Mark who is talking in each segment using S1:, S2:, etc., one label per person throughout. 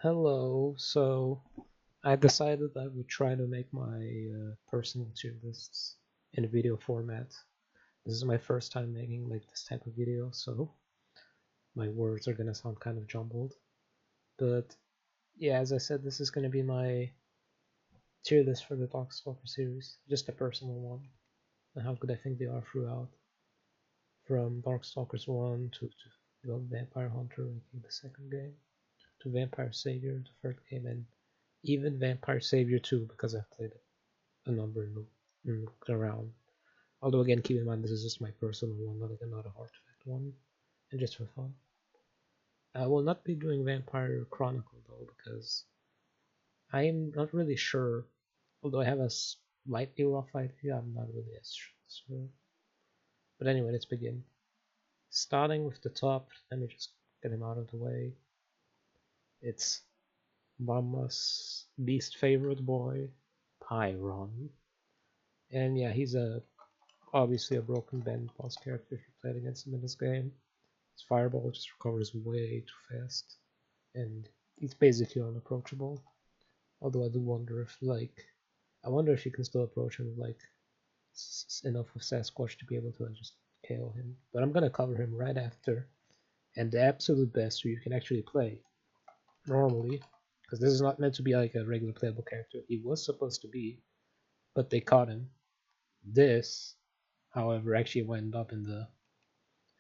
S1: Hello, so I decided I would try to make my personal tier lists in a video format. This is my first time making like this type of video, so my words are gonna sound kind of jumbled. But yeah, as I said, this is gonna be my tier list for the Darkstalkers series, just a personal one, and how good I think they are throughout, from Darkstalkers 1 to Vampire Hunter, I think the second game, to Vampire Savior, the third game, and even Vampire Savior 2 because I've played it a number and looked around. Although again, keep in mind this is just my personal one, not a artifact one, and just for fun. I will not be doing Vampire Chronicle though because I am not really sure. Although I have a slightly rough idea, I'm not really as sure. But anyway, let's begin. Starting with the top, let me just get him out of the way. It's Mama's least favorite boy, Pyron. And yeah, he's obviously a broken band boss character if you played against him in this game. His fireball just recovers way too fast, and he's basically unapproachable. Although I do wonder if I wonder if you can still approach him with enough of Sasquatch to be able to just KO him. But I'm gonna cover him right after, and the absolute best who you can actually play normally, because this is not meant to be like a regular playable character. He was supposed to be, but they caught him. This, however, actually wound up in the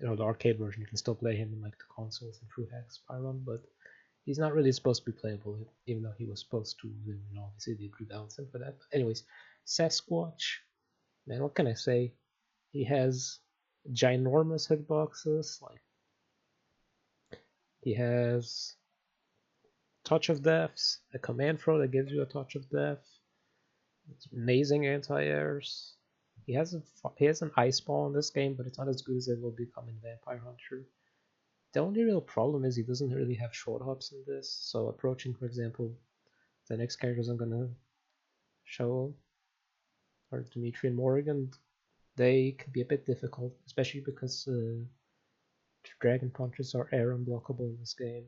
S1: arcade version. You can still play him in like the consoles and through Hex Pyron, but he's not really supposed to be playable, even though he was supposed to. Obviously they rebalance him for that. But anyways, Sasquatch, man, what can I say? He has ginormous hitboxes. Like he has touch of deaths, a command throw that gives you a touch of death. It's amazing anti-airs. He has an ice ball in this game, but it's not as good as it will become in Vampire Hunter. The only real problem is he doesn't really have short hops in this, so approaching, for example, the next characters I'm gonna show, are Dimitri and Morrigan, they could be a bit difficult, especially because dragon punches are air unblockable in this game.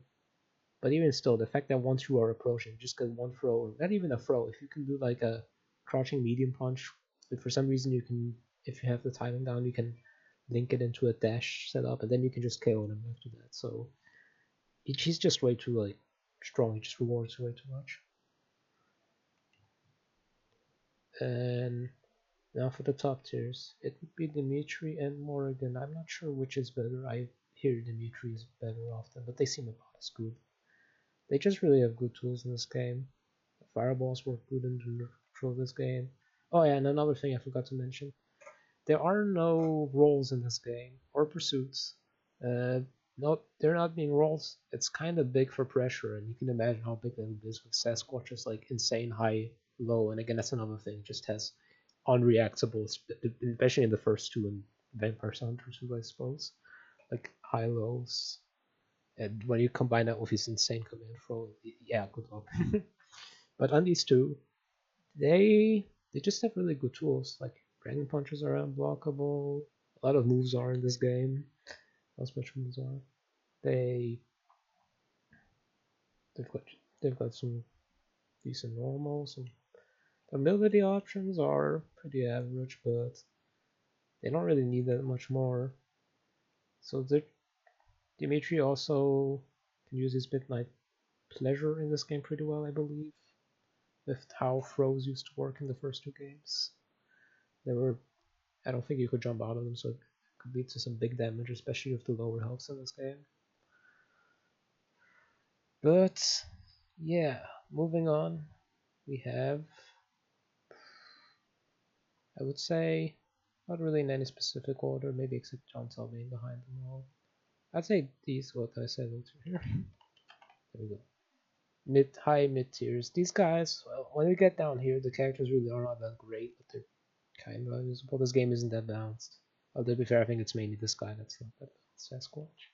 S1: But even still, the fact that once you are approaching, just get one throw, or not even a throw, if you can do like a crouching medium punch, if for some reason you can, if you have the timing down, you can link it into a dash setup, and then you can just KO them after that. So he's just way too strong. He just rewards way too much. And now for the top tiers, it would be Dimitri and Morrigan. I'm not sure which is better. I hear Dimitri is better often, but they seem about as good. They just really have good tools in this game. The fireballs work good in the control of this game. Oh yeah, and another thing I forgot to mention. There are no roles in this game, or pursuits. No, they're not being rolls. It's kind of big for pressure, and you can imagine how big that is with Sasquatch's like insane high, low, and again that's another thing. It just has unreactable, especially in the first two and Vampire Hunters, I suppose, like high lows. And when you combine that with his insane command throw, yeah, good luck. But on these two, they just have really good tools. Like dragon punches are unblockable. A lot of moves are in this game. How much moves are? They they've got they've got some decent normals. Some ability options are pretty average, but they don't really need that much more. So Dimitri also can use his midnight pleasure in this game pretty well, I believe, with how throws used to work in the first two games. They were I don't think you could jump out of them, so it could lead to some big damage, especially with the lower health in this game. But yeah, moving on, we have, I would say, not really in any specific order, maybe except John Sylvain behind them all. I'd say these, what I said here. There we go. Mid tiers. These guys, well, when we get down here, the characters really are not that great, but they're kind of usable. This game isn't that balanced. Although, to be fair, I think it's mainly this guy that's not that balanced, Sasquatch.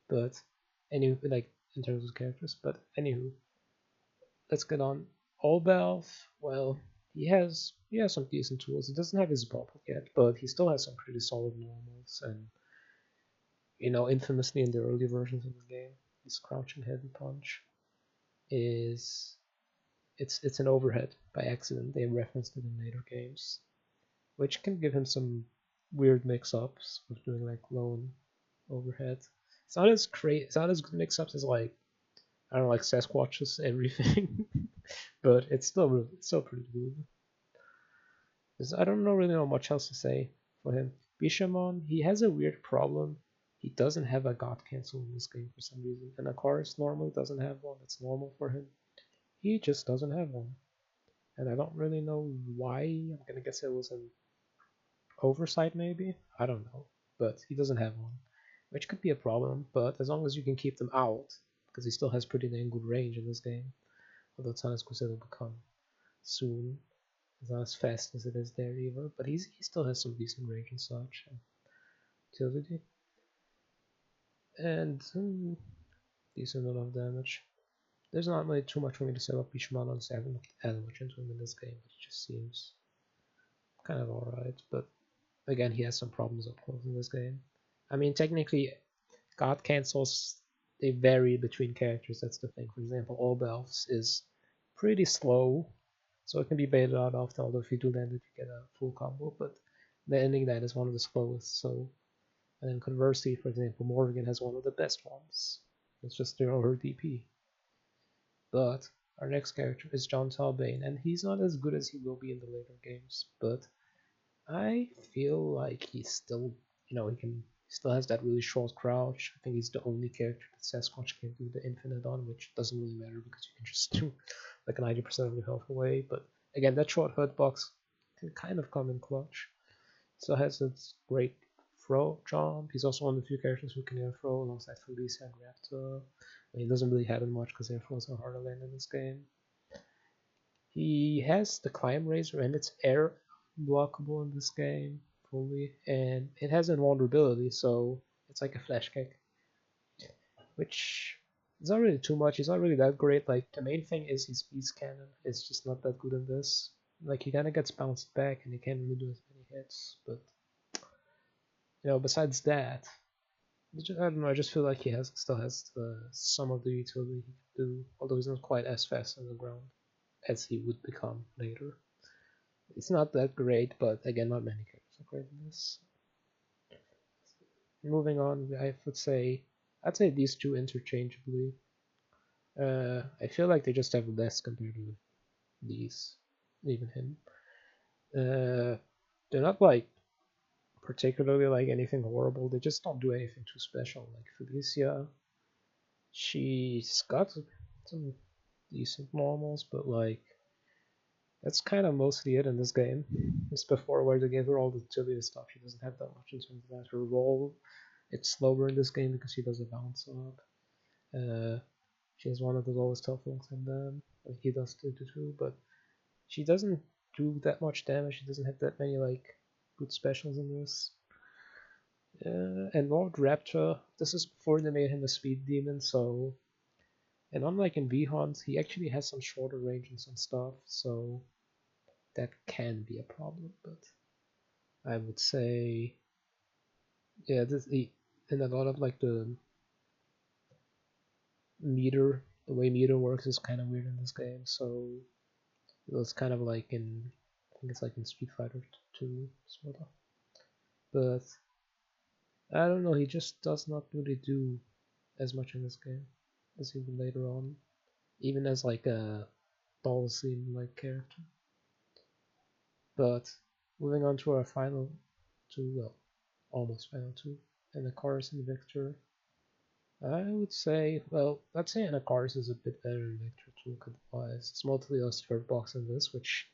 S1: But anyway, like in terms of characters. But anywho, let's get on. Olbalf, well, he has some decent tools. He doesn't have his bubble yet, but he still has some pretty solid normals. And infamously in the early versions of the game, his crouching heavy punch. is it's an overhead by accident. They referenced it in later games, which can give him some weird mix-ups of doing like lone overhead. It's not as It's not as good mix-ups as like I don't know, like Sasquatch's everything, but it's still pretty good. I don't really know much else to say for him. Bishamon, he has a weird problem. He doesn't have a God cancel in this game for some reason, and Akaris normally doesn't have one. That's normal for him. He just doesn't have one, and I don't really know why. I'm gonna guess it was an oversight, maybe. I don't know, but he doesn't have one, which could be a problem. But as long as you can keep them out, because he still has pretty dang good range in this game, although it's not as good as it'll become soon. It's not as fast as it is there either, but he still has some decent range and such. Utility. And decent amount of damage. There's not really too much for me to say about Bishamon on 7 as much into him in this game, but it just seems kind of alright. But again, he has some problems up close in this game. I mean, technically, God cancels, they vary between characters, that's the thing. For example, All Bells is pretty slow, so it can be baited out often, although if you do land it, you get a full combo, but the ending that is one of the slowest, so. And then conversely, for example, Morrigan has one of the best ones. It's just her DP. But our next character is John Talbane, and he's not as good as he will be in the later games, but I feel like he's still, he still has that really short crouch. I think he's the only character that Sasquatch can do the infinite on, which doesn't really matter because you can just do like 90% of your health away. But again, that short hurtbox can kind of come in clutch. So has its great throw jump. He's also one of the few characters who can air throw alongside Felicia and Raptor. He doesn't really have it much because air throws are hard to land in this game. He has the climb razor and it's air blockable in this game fully, and it has invulnerability, so it's like a flash kick, which is not really too much. He's not really that great. Like the main thing is his speed cannon. It's just not that good in this. Like he kind of gets bounced back and he can't really do as many hits, but besides that, I don't know. I just feel like he still has some of the utility he can do, although he's not quite as fast on the ground as he would become later. It's not that great, but again, not many characters are great in this. Moving on, I'd say these two interchangeably. I feel like they just have less compared to these, even him. They're not like particularly like anything horrible. They just don't do anything too special. Like Felicia, she's got some decent normals, but like that's kind of mostly it in this game. Just before where they gave her all the utility stuff, she doesn't have that much in terms of that. Her roll, it's slower in this game because she does a bounce up. She has one of the lowest health rolls in them. He does too, but she doesn't do that much damage. She doesn't have that many like good specials in this. And Lord Raptor, this is before they made him a speed demon, so. And unlike in VHUNT, he actually has some shorter range and some stuff, so that can be a problem, but I would say, yeah, and a lot of like the way meter works is kind of weird in this game, so it was kind of like I think it's like in Street Fighter 2, sort of. But I don't know, he just does not really do as much in this game as even later on, even as like a ball scene like character. But moving on to our final two, well, almost final two, and Akaris and Victor. I would say, well, let's say Akaris is a bit better than Victor toolkit wise. It's mostly a third box in this, which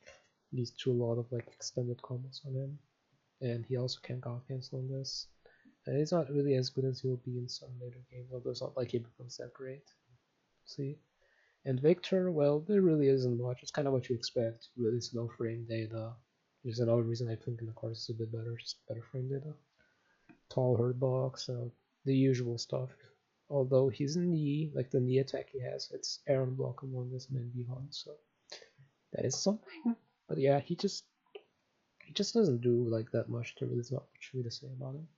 S1: leads to a lot of like extended combos on him, and he also can God cancel on this. And he's not really as good as he'll be in some later games, although it's not like he becomes that great. See? And Victor, well, there really isn't much. It's kind of what you expect. Really slow frame data. There's another reason I think in the cards is a bit better, just better frame data. Tall hurt box, the usual stuff. Although his knee, like the knee attack he has, it's air unblockable on this man VHUNT, so that is something. But yeah, he just doesn't do like that much. There really is not much for me to say about him.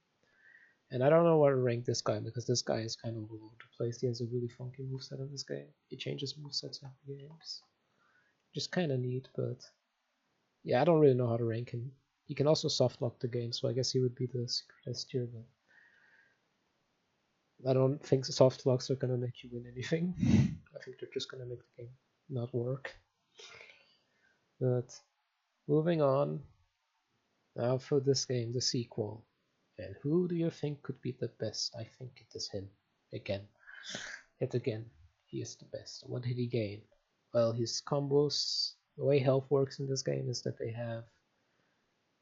S1: And I don't know what to rank this guy, because this guy is kind of all over the place. He has a really funky moveset in this game. He changes movesets every games. Just kind of neat, but yeah, I don't really know how to rank him. He can also softlock the game, so I guess he would be the secret S tier, but I don't think softlocks are gonna make you win anything. I think they're just gonna make the game not work. But moving on, now for this game, the sequel. And who do you think could be the best? I think it is him. Again. Yet again, he is the best. What did he gain? Well, his combos, the way health works in this game is that they have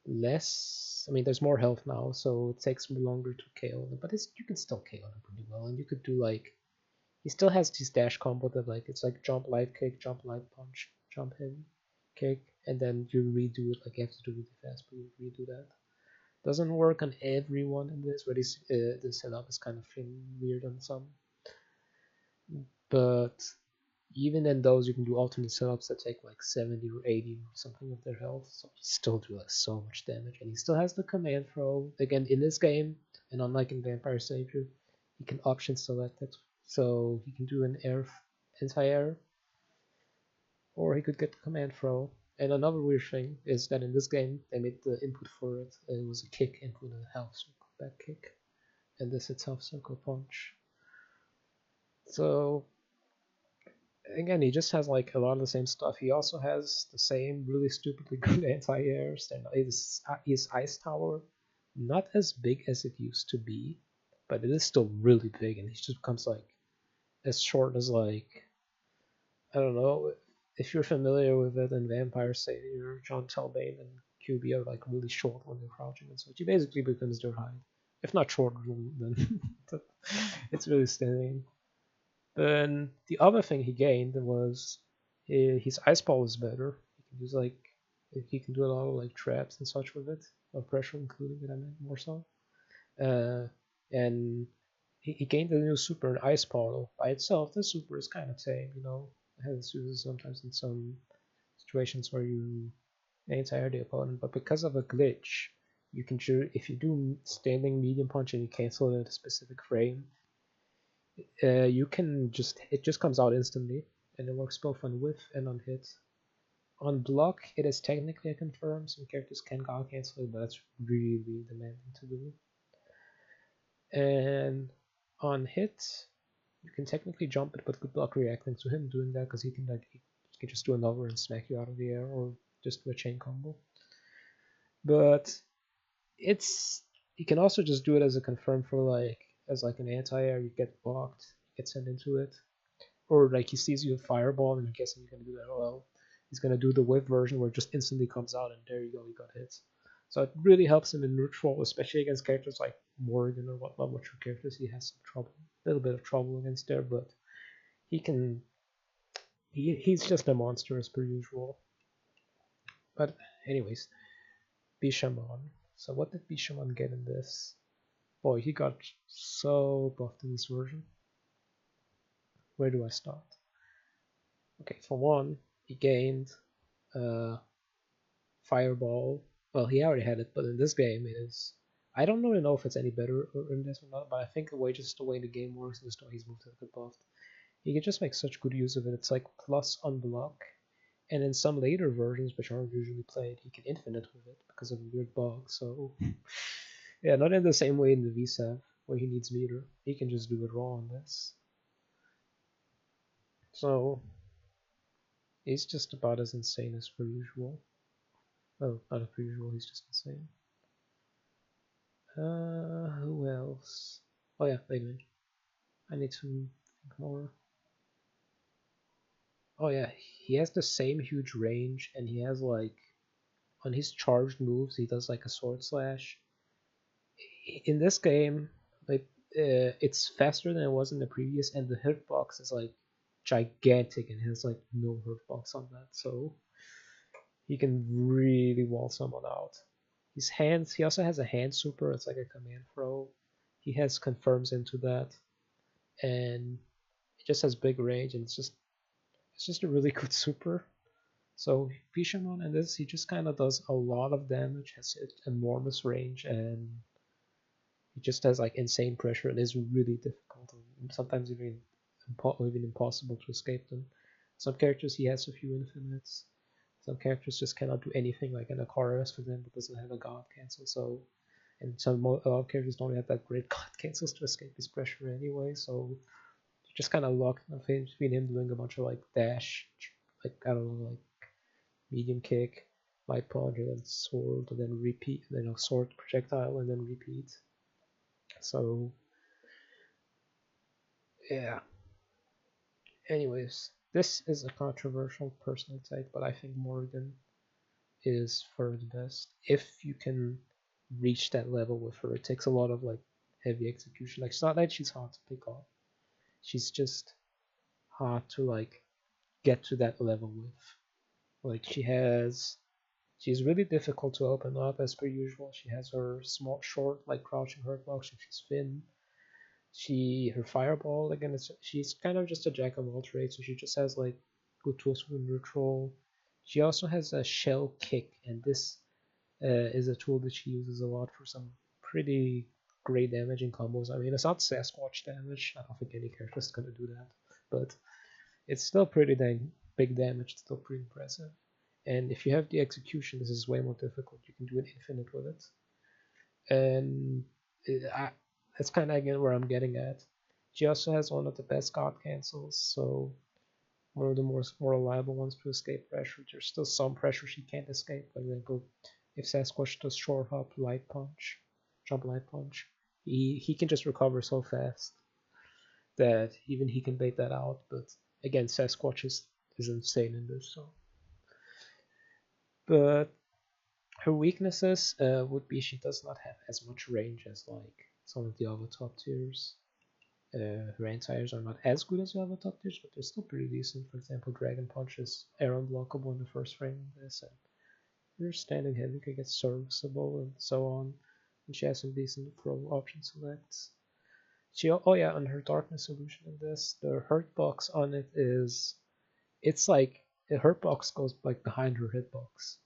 S1: less. I mean, there's more health now, so it takes longer to KO them, but you can still KO them pretty well. And you could do like, he still has this dash combo that like, it's like jump light kick, jump light punch, jump heavy kick, and then you redo it. Like you have to do it really fast, but you redo that. Doesn't work on everyone in this, but the setup is kind of weird on some. But even in those, you can do alternate setups that take like 70 or 80 or something of their health, so you still do like so much damage. And he still has the command throw. Again, in this game, and unlike in Vampire Savior, he can option select it. So he can do an anti-air, or he could get the command throw. And another weird thing is that in this game, they made the input for it. It was a kick input and a half circle back kick. And this is half circle punch. So again, he just has like a lot of the same stuff. He also has the same really stupidly good anti-airs. His ice tower, not as big as it used to be, but it is still really big, and he just becomes like as short as like, I don't know, if you're familiar with it in Vampire Savior, John Talbane and QB are like really short when they're crouching and such. He basically becomes their height. If not shorter than it's really stunning. Then the other thing he gained was his ice ball is better. He can use like, he can do a lot of like traps and such with it, or pressure including it. I meant more so. And he gained a new super, an ice ball. By itself, this super is kind of tame. You know, it has uses sometimes in some situations where you anti-air the opponent, but because of a glitch, you can if you do standing medium punch and you cancel it at a specific frame, you can it just comes out instantly, and it works both on whiff and on hit. On block, it is technically a confirm. Some characters can guard cancel it, but that's really demanding to do. And on hit, you can technically jump it, but good luck reacting to him doing that, because he can just do another and smack you out of the air, or just do a chain combo. But you can also just do it as a confirm for like, as like an anti-air. You get blocked, you get sent into it, or like he sees you with fireball, and I'm guessing you're gonna do that. Well, he's gonna do the whip version where it just instantly comes out, and there you go, he got hits. So it really helps him in neutral, especially against characters like Morgan or whatnot, which are characters he has some trouble, a little bit of trouble against there, but he's just a monster as per usual. But anyways, Bishamon. So what did Bishamon get in this? Boy, he got so buffed in this version. Where do I start? Okay, for one, he gained Fireball. Well, he already had it, but in this game it is. I don't really know if it's any better in this or not, but I think just the way the game works, just the way he's moved to the buffed, he can just make such good use of it. It's like plus unblock, and in some later versions, which aren't usually played, he can infinite with it because of a weird bug. So yeah, not in the same way in the VSAV where he needs meter. He can just do it raw on this. So he's just about as insane as per usual. Oh, not as per usual, he's just insane. Who else? Oh yeah, wait a minute. I need to think more. Oh yeah, he has the same huge range, and he has like, on his charged moves, he does like a sword slash. In this game, like it's faster than it was in the previous, and the hitbox is like gigantic, and has like no hitbox on that, so he can really wall someone out. His hands, he also has a hand super. It's like a command throw. He has confirms into that, and it just has big range, and it's just a really good super. So Bishamon in this, he just kind of does a lot of damage, has enormous range, and He just has like insane pressure and is really difficult, and sometimes even impossible to escape them. Some characters he has a few infinites. Some characters just cannot do anything, like an Aquarius for them that doesn't have a god cancel. So, and some characters don't have that great god cancels to escape his pressure anyway. So you just kind of locked between him doing a bunch of like dash, like I don't know, like medium kick, light punch, and then sword, and then repeat, and then a sword projectile, and then repeat. So yeah. Anyways, this is a controversial personal take, but I think Morgan is for the best. If you can reach that level with her, it takes a lot of like heavy execution. Like it's not that she's hard to pick up. She's just hard to like get to that level with. Like she's really difficult to open up as per usual. She has her small short like crouching hurt box if she's thin. Her fireball again she's kind of just a jack of all trades, so she just has like good tools for neutral. She also has a shell kick, and this is a tool that she uses a lot for some pretty great damaging combos. I mean, it's not Sasquatch damage. I don't think any character is gonna do that, but it's still pretty dang big damage. It's still pretty impressive. And if you have the execution, this is way more difficult. You can do an infinite with it, and that's kind of again where I'm getting at. She also has one of the best god cancels, so one of the more reliable ones to escape pressure. There's still some pressure she can't escape. For example, if Sasquatch does short hop, light punch, jump light punch, he can just recover so fast that even he can bait that out. But again, Sasquatch is insane in this. So, but her weaknesses would be she does not have as much range as like some of the other top tiers. Her anti-airs are not as good as the other top tiers, but they're still pretty decent. For example, Dragon Punch is air unblockable in the first frame of this, and your standing heavy can get serviceable and so on. And she has some decent throw option selects. On her darkness solution in this, the hurt box on it it's like the hurt box goes like behind her hitbox,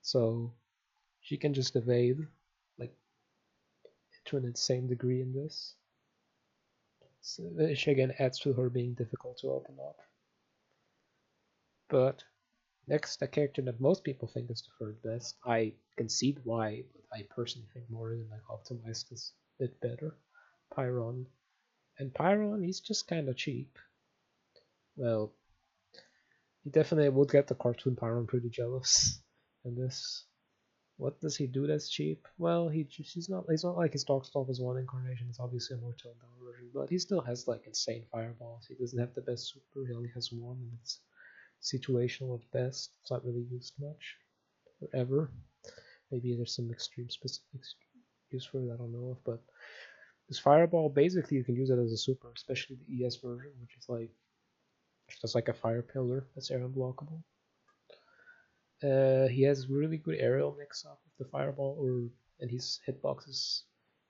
S1: so she can just evade like to an insane degree in this. So, which again adds to her being difficult to open up. But next, a character that most people think is the third best. I concede why, but I personally think Morgan like optimized this a bit better. Pyron. And Pyron, he's just kind of cheap. Well, he definitely would get the cartoon Pyron pretty jealous in this. What does he do that's cheap? Well, he's not like his Darkstalkers 1 incarnation. It's obviously a more toned down version, but he still has like insane fireballs. He doesn't have the best super. He only has one, and it's situational at best. It's not really used much or ever. Maybe there's some extreme specific use for it I don't know of, but this fireball basically you can use it as a super, especially the ES version, which is like just like a fire pillar that's air unblockable. He has really good aerial mix-up with the fireball, and his hitboxes.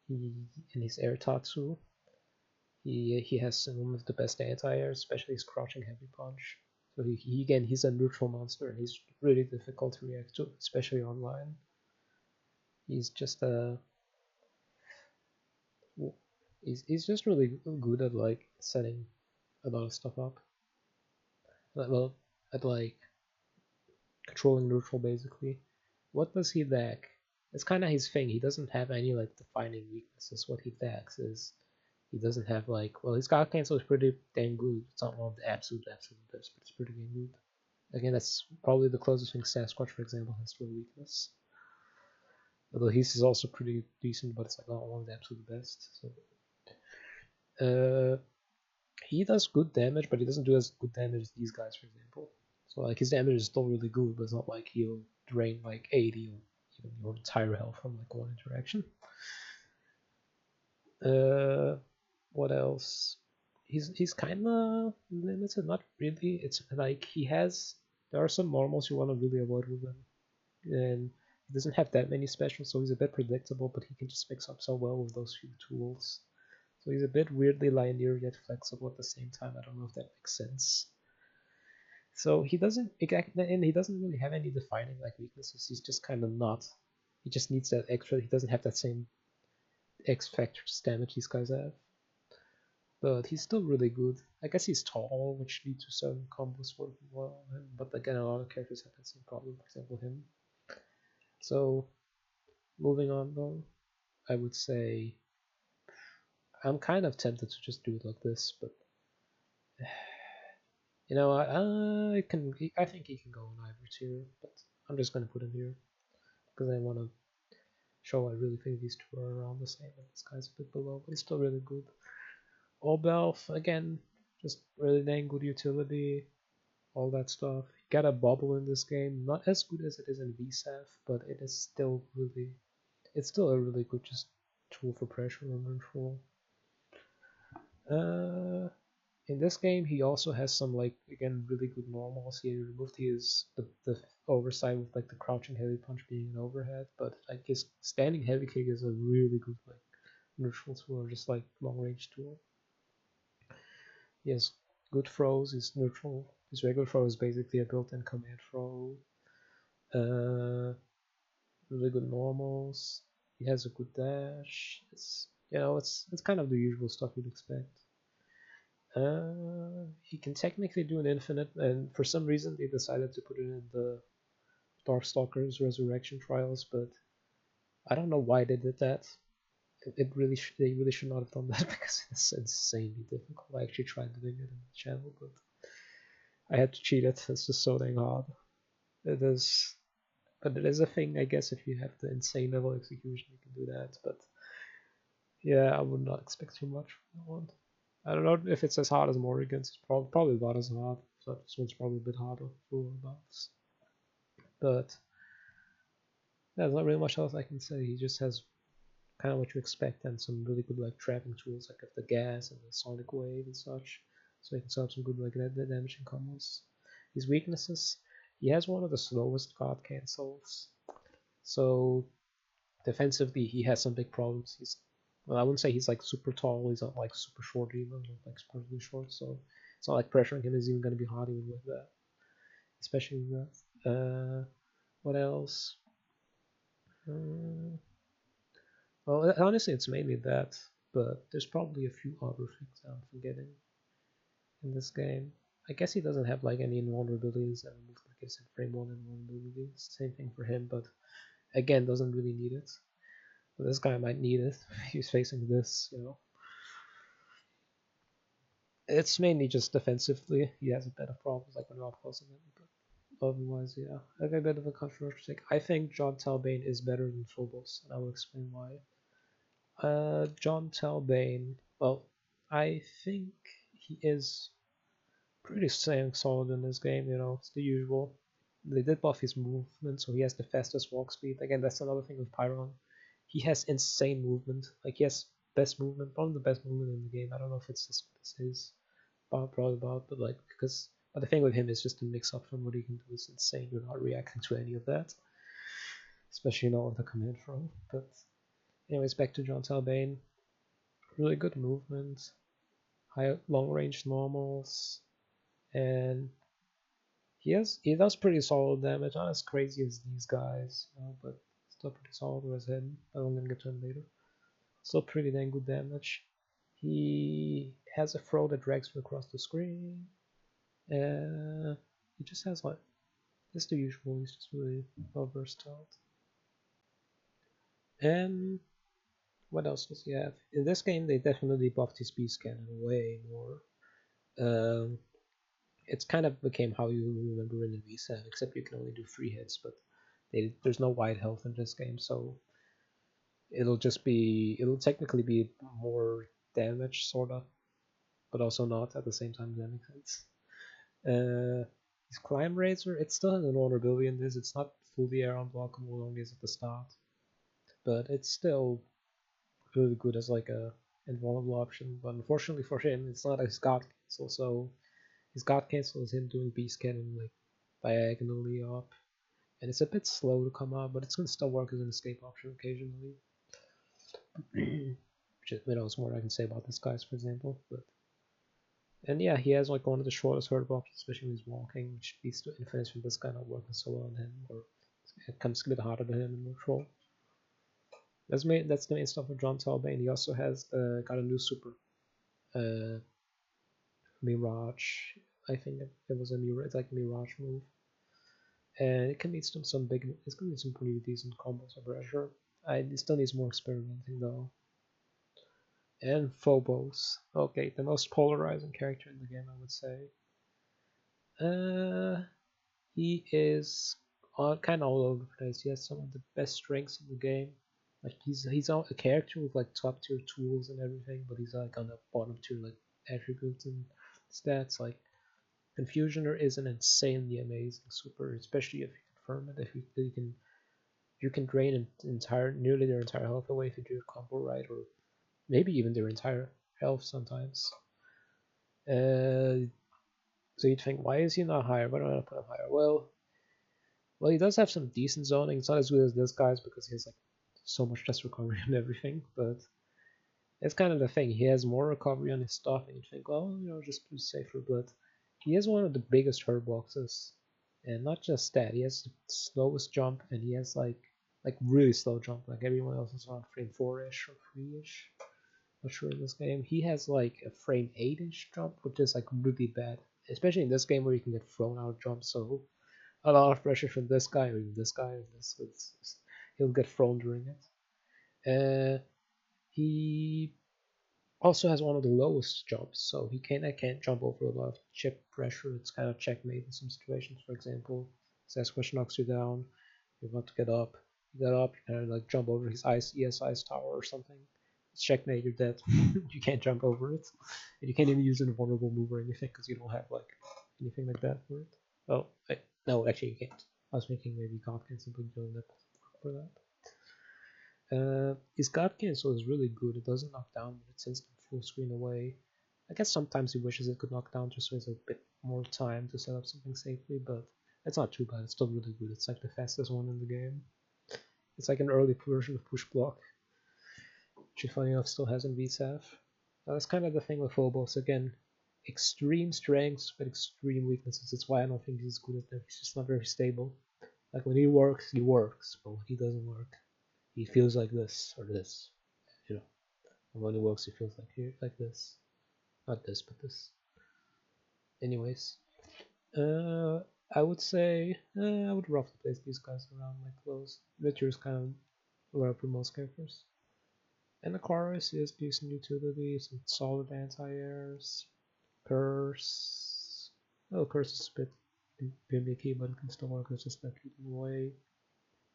S1: In his air tatsu, he has some of the best anti-airs, especially his crouching heavy punch. So he's a neutral monster, and he's really difficult to react to, especially online. He's just he's just really good at like setting a lot of stuff up. Well, at like controlling neutral basically. What does he lack? It's kind of his thing. He doesn't have any like defining weaknesses. What he lacks is he doesn't have like, well, his god cancel is pretty dang good. It's not one of the absolute best, but it's pretty dang good. Again, that's probably the closest thing Sasquatch, for example, has to a weakness. Although his is also pretty decent, but it's like not one of the absolute best. So, he does good damage, but he doesn't do as good damage as these guys, for example. So like his damage is still really good, but it's not like he'll drain like 80 or even your entire health from like one interaction. What else? He's kind of limited, not really. It's like there are some normals you want to really avoid with him, and he doesn't have that many specials, so he's a bit predictable, but he can just mix up so well with those few tools. So he's a bit weirdly linear yet flexible at the same time. I don't know if that makes sense. So he doesn't really have any defining like weaknesses. He's just kind of not. He just needs that extra. He doesn't have that same X factors damage these guys have. But he's still really good. I guess he's tall, which leads to certain combos working well on him. But again, a lot of characters have that same problem, for example him. So, moving on though, I would say I'm kind of tempted to just do it like this, but you know, I think he can go in either tier, but I'm just gonna put him here because I want to show I really think these two are around the same, and this guy's a bit below, but he's still really good. Obelf, again, just really dang good utility, all that stuff. Got a bubble in this game, not as good as it is in VSAV, but it is still really, it's still a really good just tool for pressure and control. In this game, he also has some, like, again, really good normals. He removed the oversight with like the crouching heavy punch being an overhead, but like his standing heavy kick is a really good like neutral tool or just like long range tool. He has good throws. His neutral, his regular throw is basically a built-in command throw. Really good normals. He has a good dash. It's, you know, it's kind of the usual stuff you'd expect. He can technically do an infinite, and for some reason they decided to put it in the Darkstalkers Resurrection Trials, but I don't know why they did that. They really should not have done that because it's insanely difficult. I actually tried doing it in the channel, but I had to cheat it. It's just so dang hard. It is, but it is a thing, I guess. If you have the insane level execution, you can do that. But yeah, I would not expect too much from that one. I don't know if it's as hard as Morrigan's. It's probably about as hard. So this one's probably a bit harder for buffs. But there's not really much else I can say. He just has kind of what you expect and some really good like trapping tools like the gas and the sonic wave and such. So he can set up some good like damaging combos. His weaknesses, he has one of the slowest guard cancels. So defensively he has some big problems. He's, well, I wouldn't say he's like super tall, he's not like super short either, not like super short, so it's not like pressuring him is even going to be hard even with that. Especially with that. What else? Well, honestly, it's mainly that, but there's probably a few other things I'm forgetting in this game. I guess he doesn't have like any invulnerabilities that remove like his frame 1 invulnerabilities. Same thing for him, but again, doesn't really need it. But this guy might need it. He's facing this, you know. It's mainly just defensively. He has a bit of problems like when you're opposing him, but otherwise, yeah. Okay, a bit of a controversial take. I think John Talbane is better than Phobos, and I will explain why. John Talbane, well, I think he is pretty solid in this game, you know, it's the usual. They did buff his movement, so he has the fastest walk speed. Again, that's another thing with Pyron. He has insane movement. Like, he has best movement, probably the best movement in the game. I don't know if it's as good as his, probably about, but like, because, but the thing with him is just the mix up from what he can do is insane. You're not reacting to any of that, especially not with the command throw. But anyways, back to John Talbane. Really good movement, high long range normals, and he does pretty solid damage. Not as crazy as these guys, you know, but still pretty solid as him. But I'm gonna get to him later. Still pretty dang good damage. He has a throw that drags you across the screen. He just has like, it's the usual. He's just really well versatile. And what else does he have? In this game, they definitely buffed his beast cannon way more. It's kind of became how you remember in the VSAV, except you can only do 3 hits, but there's no wide health in this game, so it'll technically be more damage, sorta, but also not at the same time, if that makes sense. His Climb Razor, it still has an vulnerability in this. It's not fully air unblockable, only as at the start, but it's still really good as like a invulnerable option. But unfortunately for him, it's not his guard cancel, so his guard cancel is him doing beast cannon like diagonally up, and it's a bit slow to come out, but it's gonna still work as an escape option occasionally. Which is, you know, it's more I can say about this guy's, for example. But and yeah, he has like one of the shortest hurt options, especially when he's walking, which leads to infinite from this guy not working so well on him, or it comes a bit harder to him in neutral. That's the main stuff of John Talbane. He also has got a new super, uh, Mirage. I think it was a Mirage, like Mirage move, and it can be some big. It's gonna be some pretty decent combos. I'm pretty sure. It still needs more experimenting though. And Phobos. Okay, the most polarizing character in the game, I would say. He is kind of all over the place. He has some of the best strengths in the game. Like he's a character with like top tier tools and everything, but he's like on the bottom tier like attributes and stats. Like Confusioner is an insanely amazing super, especially if you confirm it. If you can drain nearly their entire health away if you do a combo right, or maybe even their entire health sometimes. So you'd think, why is he not higher? Why don't I put him higher? Well, he does have some decent zoning. It's not as good as this guy's because he has like so much less recovery and everything, but it's kind of the thing. He has more recovery on his stuff, and you think, well, just be safer. But he has one of the biggest hurt boxes, and not just that. He has the slowest jump, and he has like really slow jump. Like everyone else is around frame 4-ish or 3-ish. Not sure in this game. He has like a frame 8-ish jump, which is like really bad, especially in this game where you can get thrown out of jump. So a lot of pressure from this guy or even this guy. He'll get thrown during it. He also has one of the lowest jumps, so he can't jump over a lot of chip pressure. It's kind of checkmate in some situations. For example, Sasquatch knocks you down, you want to get up, you kind of like jump over his ice tower or something. It's checkmate, you're dead. You can't jump over it, and you can't even use an invulnerable move or anything because you don't have like anything like that for it. Oh, no, actually you can't. I was thinking maybe God can simply doing that for that. His guard cancel is really good. It doesn't knock down, but it sends them full screen away. I guess sometimes he wishes it could knock down just so he has a bit more time to set up something safely, but it's not too bad. It's still really good. It's like the fastest one in the game. It's like an early version of push block, which funny enough still has in VSAV. That's kind of the thing with Phobos. Again, extreme strengths but extreme weaknesses. That's why I don't think he's good at them. He's just not very stable. Like when he works, but when he doesn't work, he feels like this or this, and when he works, he feels like this, not this, but this. Anyways, I would say I would roughly place these guys around my close. Richard is kind of where I put most characters. And the chorus is decent utility, some solid anti-airs. Curse. Oh, Curse is a bit gimmicky, but it can still work. It's just not keeping away.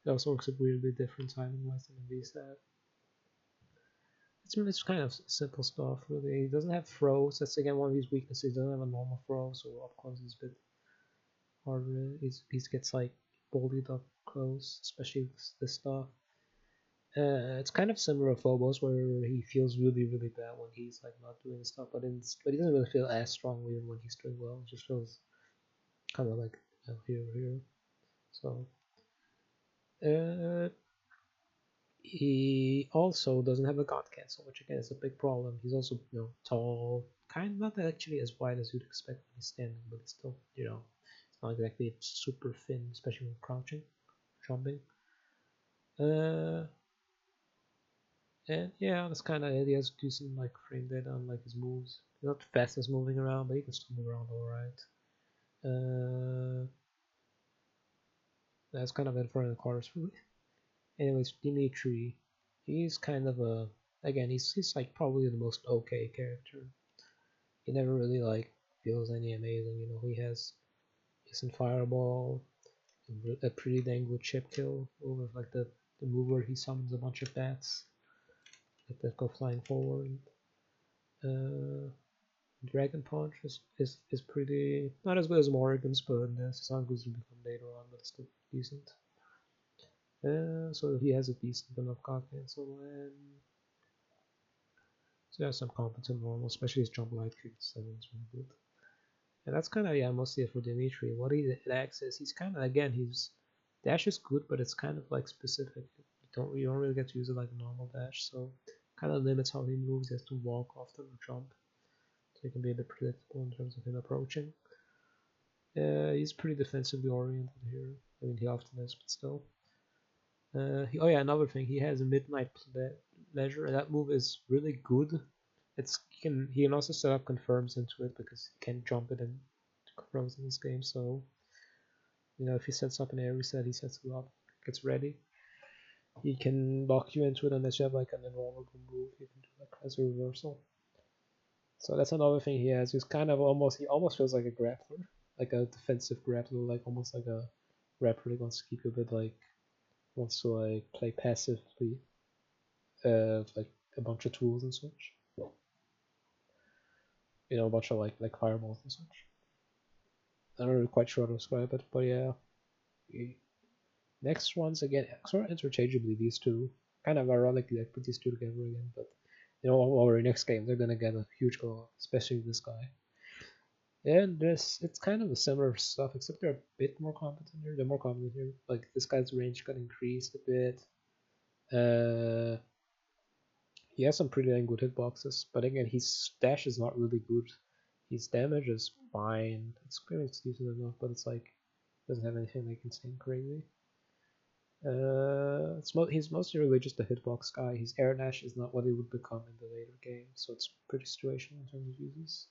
S1: It also works at weirdly different timing wise than in VSAV. It's kind of simple stuff, really. He doesn't have throws. That's again one of his weaknesses. He doesn't have a normal throw, so up close is a bit harder. He gets like bullied up close, especially with this stuff. It's kind of similar to Phobos, where he feels really, really bad when he's like not doing stuff, but he doesn't really feel as strongly when he's doing well. It just feels kind of like here. So he also doesn't have a god cancel, which again is a big problem. He's also tall, kind of not actually as wide as you'd expect when he's standing, but it's still it's not exactly super thin, especially when crouching, jumping. And yeah, that's kind of it. He has decent like frame data on like his moves. He's not the fastest moving around, but he can still move around alright. That's kind of it for the chorus really. Anyways, Dimitri, he's kind of he's like probably the most okay character. He never really like feels any amazing. He has decent fireball, a pretty dang good chip kill over like the move where he summons a bunch of bats that go flying forward. Dragon Punch is pretty not as good as Morrigan's, but it's not good as it become later on, but it's still decent. So he has a decent enough god cancel, and so he has some competent normal, especially his jump light kick 7 is really good. And that's kind of mostly it for Dimitri. What he lacks is he's kind of his dash is good, but it's kind of like specific. You don't really get to use it like a normal dash, so kind of limits how he moves. He has to walk often or jump, so he can be a bit predictable in terms of him approaching. He's pretty defensively oriented here. I mean, he often is, but still. Oh yeah, another thing, he has a midnight pleasure, and that move is really good. He can also set up confirms into it because he can jump it and confirms in this game. So if he sets up an air reset, he sets you up, gets ready. He can lock you into it unless you have like an invulnerable move. You can do like as a reversal. So that's another thing he has. He almost feels like a grappler, like a defensive grappler, like almost like a Raptor that wants to keep you a bit like wants to like play passively, like a bunch of tools and such. A bunch of like fireballs and such. I'm not really quite sure how to describe it, but yeah. Next ones again, sort of interchangeably these two. Kind of ironically, I put these two together again, but over next game they're gonna get a huge goal, especially this guy. And it's kind of a similar stuff, except they're a bit more competent here. They're more competent here. Like this guy's range got increased a bit. He has some pretty dang good hitboxes, but again, his dash is not really good. His damage is fine. It's pretty decent enough, but it's like doesn't have anything like insane crazy. He's mostly really just a hitbox guy. His air dash is not what he would become in the later game, so it's pretty situational in terms of uses.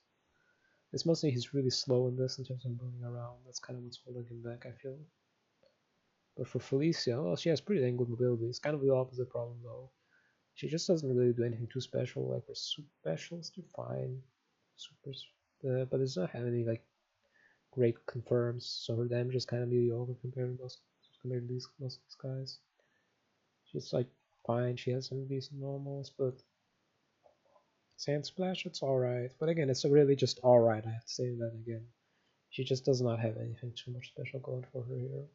S1: It's mostly he's really slow in this in terms of moving around. That's kind of what's holding him back, I feel. But for Felicia, well, she has pretty dang good mobility. It's kind of the opposite problem though. She just doesn't really do anything too special. Like her super specials, they're fine, but it does not have any like great confirms. So her damage is kind of mediocre compared to most of these guys. She's like fine. She has some decent normals, but Sand Splash, it's alright. But again, it's really just alright. I have to say that again. She just does not have anything too much special going for her here.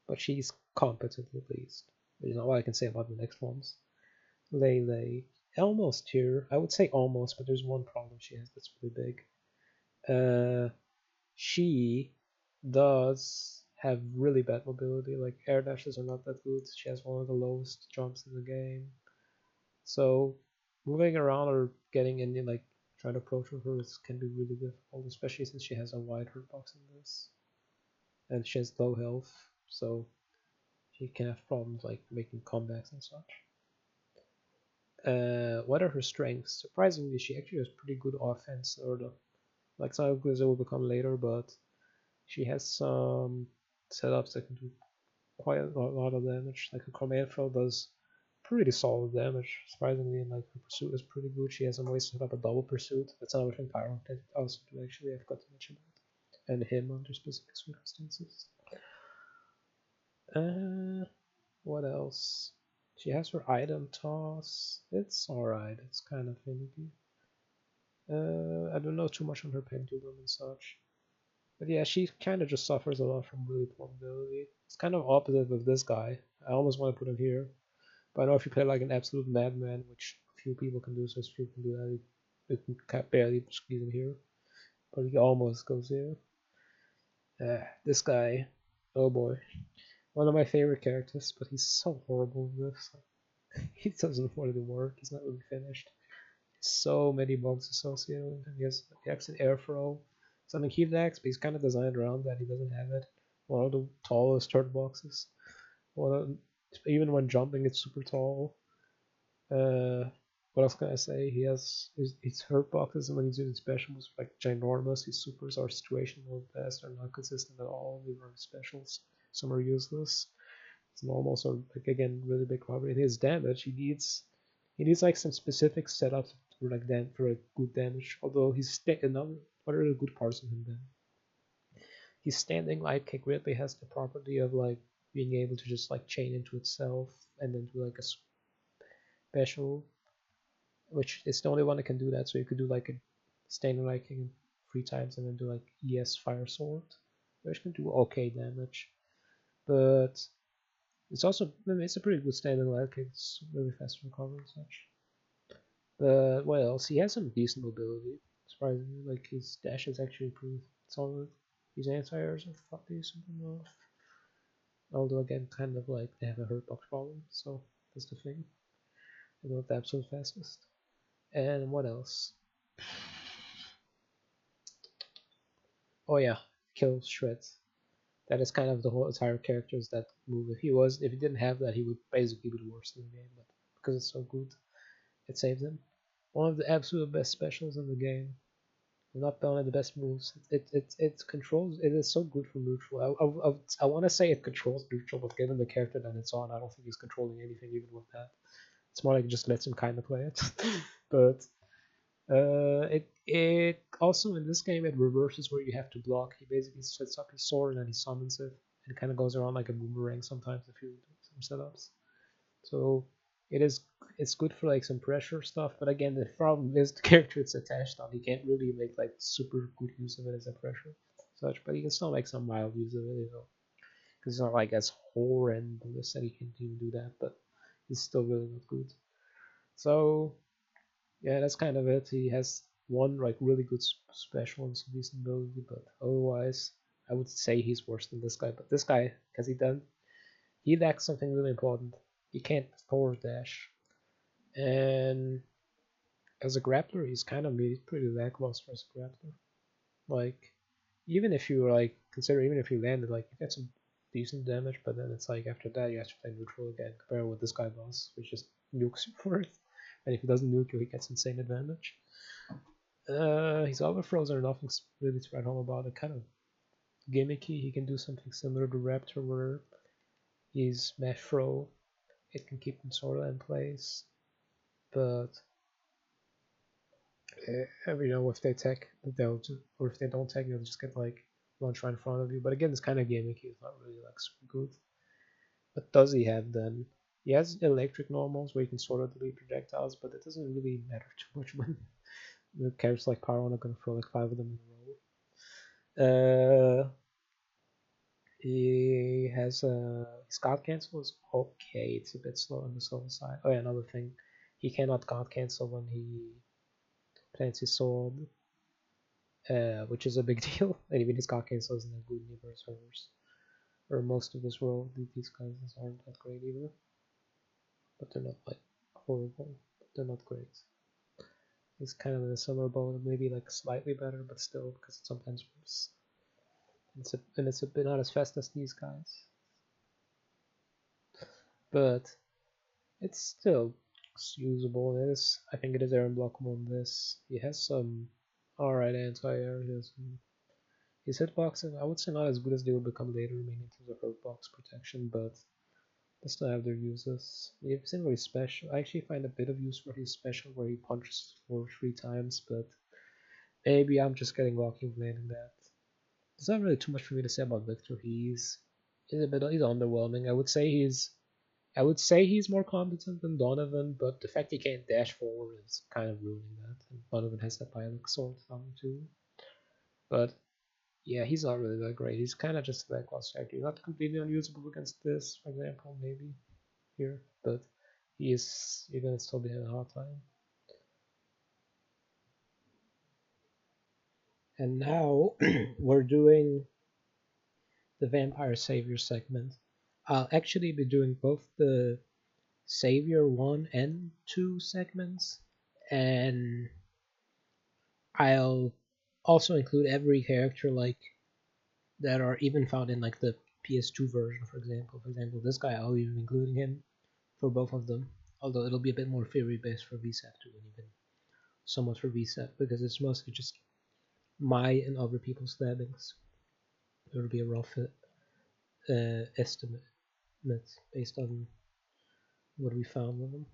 S1: But she's competent at least. Which is not what I can say about the next ones. Lele, almost here. I would say almost, but there's one problem she has that's really big. She does have really bad mobility. Like air dashes are not that good. She has one of the lowest jumps in the game. So moving around or getting in, like trying to approach with her can be really difficult, especially since she has a wide hurt box in this, and she has low health, so she can have problems like making comebacks and such. What are her strengths? Surprisingly, she actually has pretty good offense, like some of the will become later, but she has some setups that can do quite a lot of damage. Like her command throw does pretty solid damage, surprisingly, and like her pursuit is pretty good. She has some ways to set up a double pursuit. That's another thing Pyro can also do, actually, I forgot to mention that. And him under specific circumstances. What else? She has her item toss. It's alright, it's kind of finicky. I don't know too much on her pendulum and such. But yeah, she kind of just suffers a lot from really poor mobility. It's kind of opposite with this guy. I almost want to put him here. But I know if you play like an absolute madman, which few people can do, so few can do that, you can barely squeeze him here. But he almost goes here. This guy, oh boy. One of my favorite characters, but he's so horrible in this. He doesn't want to work, he's not really finished. So many bugs associated with him. He has an air throw, something he lacks, but he's kind of designed around that. He doesn't have it. One of the tallest turret boxes. Even when jumping, it's super tall. What else can I say? He has his hurt boxes, and when he's using specials, like ginormous. His supers are situational at best, are not consistent at all. They run specials. Some are useless. His normals are like again really big problem. And his damage, he needs like some specific setups for like for a good damage. Although he's another what are the good parts of him then? His standing light kick really has the property of like being able to just like chain into itself and then do like a special, which is the only one that can do that. So you could do like a standing light kick 3 times and then do like ES fire sword, which can do okay damage. But it's also it's a pretty good standing light kick. It's really fast to recover and such. But what else? He has some decent mobility. Surprisingly, like his dash is actually pretty solid. His anti-airs are decent enough. Although again, kind of like they have a hurt box problem, so that's the thing. They're not the absolute fastest. And what else? Oh yeah, kill shreds. That is kind of the whole entire character is that move. If he didn't have that, he would basically be the worst in the game. But because it's so good, it saves him. One of the absolute best specials in the game. Not one of the best moves. It controls. It is so good for neutral. I want to say it controls neutral, but given the character that it's on, I don't think he's controlling anything even with that. It's more like it just lets him kind of play it. But it also in this game it reverses where you have to block. He basically sets up his sword and then he summons it, and it kind of goes around like a boomerang sometimes if you do some setups. So it's good for like some pressure stuff, but again the problem is the character it's attached on. He can't really make like super good use of it as a pressure such, but he can still make some mild use of it, you know, because it's not like as horrendous that he can even do that, but he's still really not good. So yeah, that's kind of it. He has one like really good special and some decent ability, but otherwise I would say he's worse than this guy. But this guy, because he lacks something really important. He can't forward dash, and as a grappler, he's kind of pretty lackluster as a grappler. Like, even if you like consider, even if you landed, like you get some decent damage, but then it's like after that you have to play neutral again, compared to what this guy does, which just nukes you for it. And if he doesn't nuke you, he gets insane advantage. His overthrows are nothing really to write home about. They're kind of gimmicky. He can do something similar to Raptor, where he's mesh throw. It can keep him sort of in place, but you know, if they tech, they'll just, or if they don't tech, they'll just get like launch right in front of you. But again, it's kind of gimmicky. It's not really like super good. What does he have then? He has electric normals where you can sort of delete projectiles, but it doesn't really matter too much when the characters like Power are gonna throw like 5 of them in a row. He has his guard cancel is okay. It's a bit slow on the slow side. Oh yeah, another thing, he cannot guard cancel when he plants his sword, which is a big deal. And even his guard cancel isn't that good in either servers, or most of this world. These guys aren't that great either, but they're not like horrible. But they're not great. He's kind of in a similar boat, maybe like slightly better, but still, because it's sometimes worse. It's a bit not as fast as these guys, but it's still usable. I think it is air unblockable in this. He has some alright anti-air. His hitboxes, I would say not as good as they would become later, mainly in terms of hurtbox protection, but they still have their uses. He isn't really special. I actually find a bit of use for his special where he punches for 3 times, but maybe I'm just getting lucky with landing that. There's not really too much for me to say about Victor. He's underwhelming. I would say he's more competent than Donovan, but the fact he can't dash forward is kind of ruining that. And Donovan has that Bionic sword thumb too. But yeah, he's not really that great. He's kind of just a lackluster character. Not completely unusable against this, for example, maybe here, but you're gonna still be having a hard time. And now we're doing the Vampire Savior segment. I'll actually be doing both the Savior 1 and 2 segments, and I'll also include every character like that are even found in like the PS2 version, for example. For example, this guy, I'll be including him for both of them, although it'll be a bit more theory based for VSAV 2 and even somewhat for VSAV, because it's mostly just my and other people's stabbings. It'll be a rough estimate based on what we found with them.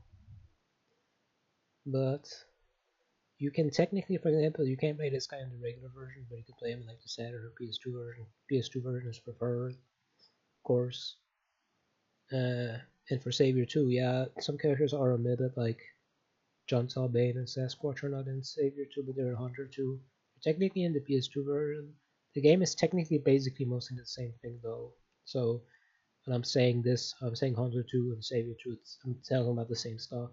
S1: But you can technically, for example, you can't play this guy in the regular version, but you can play him in like the Saturn or PS2 version. PS2 version is preferred, of course. And for Savior 2, yeah, some characters are omitted, like John Bane and Sasquatch are not in Savior 2, but they're in Hunter 2. Technically in the PS2 version, the game is technically basically mostly the same thing though. So when I'm saying this, I'm saying Hunter 2 and Savior 2, I'm telling about the same stuff.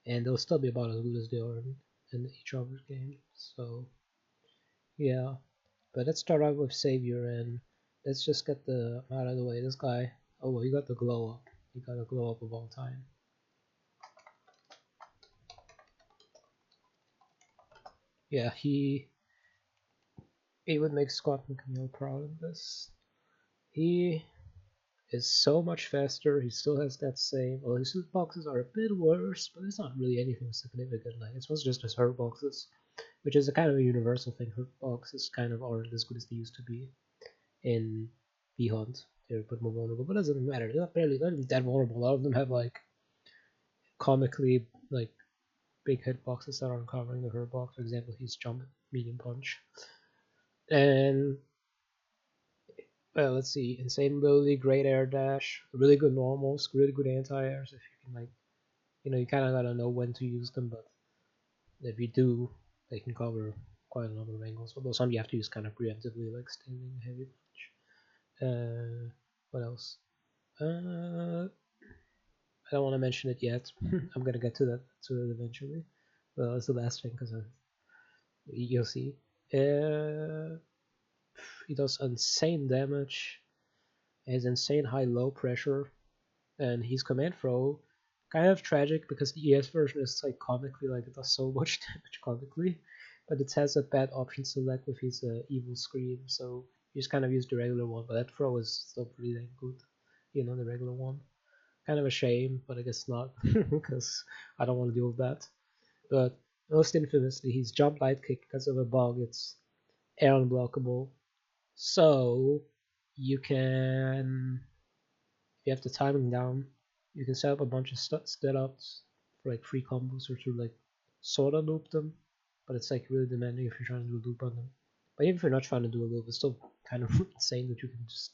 S1: And they'll still be about as good as they are in each other's game. So yeah. But let's start out with Savior, and let's just get the out of the way. This guy, oh well, he got the glow up. He got a glow up of all time. Yeah, he would make Scott McNeil proud of this. He is so much faster. He still has that same. Well, his hitboxes are a bit worse, but it's not really anything significant. Like it's just his hurt boxes, which is a kind of a universal thing. Hurt boxes kind of aren't as good as they used to be in VHUNT. They're a bit more vulnerable, but it doesn't matter. They're not even that vulnerable. A lot of them have like comically like big hitboxes that aren't covering the hurt box. For example, he's jump, medium punch, and well, let's see, insane ability, great air dash, really good normals, really good anti-airs. If you can like, you kind of gotta know when to use them, but if you do, they can cover quite a number of angles. Although some you have to use kind of preemptively, like standing heavy punch. What else? I don't want to mention it yet. I'm gonna get to it eventually. Well, it's the last thing because you'll see. He does insane damage. He has insane high low pressure, and his command throw kind of tragic because the ES version is like comically like it does so much damage comically, but it has a bad option select with his evil scream, so you just kind of use the regular one. But that throw is still pretty dang good, the regular one. Kind of a shame, but I guess not because I don't want to deal with that. But most infamously, his jump light kick because of a bug. It's air unblockable, so you can, if you have the timing down, you can set up a bunch of setups for like free combos or to like sorta loop them, but it's like really demanding if you're trying to do a loop on them. But even if you're not trying to do a loop, it's still kind of insane that you can just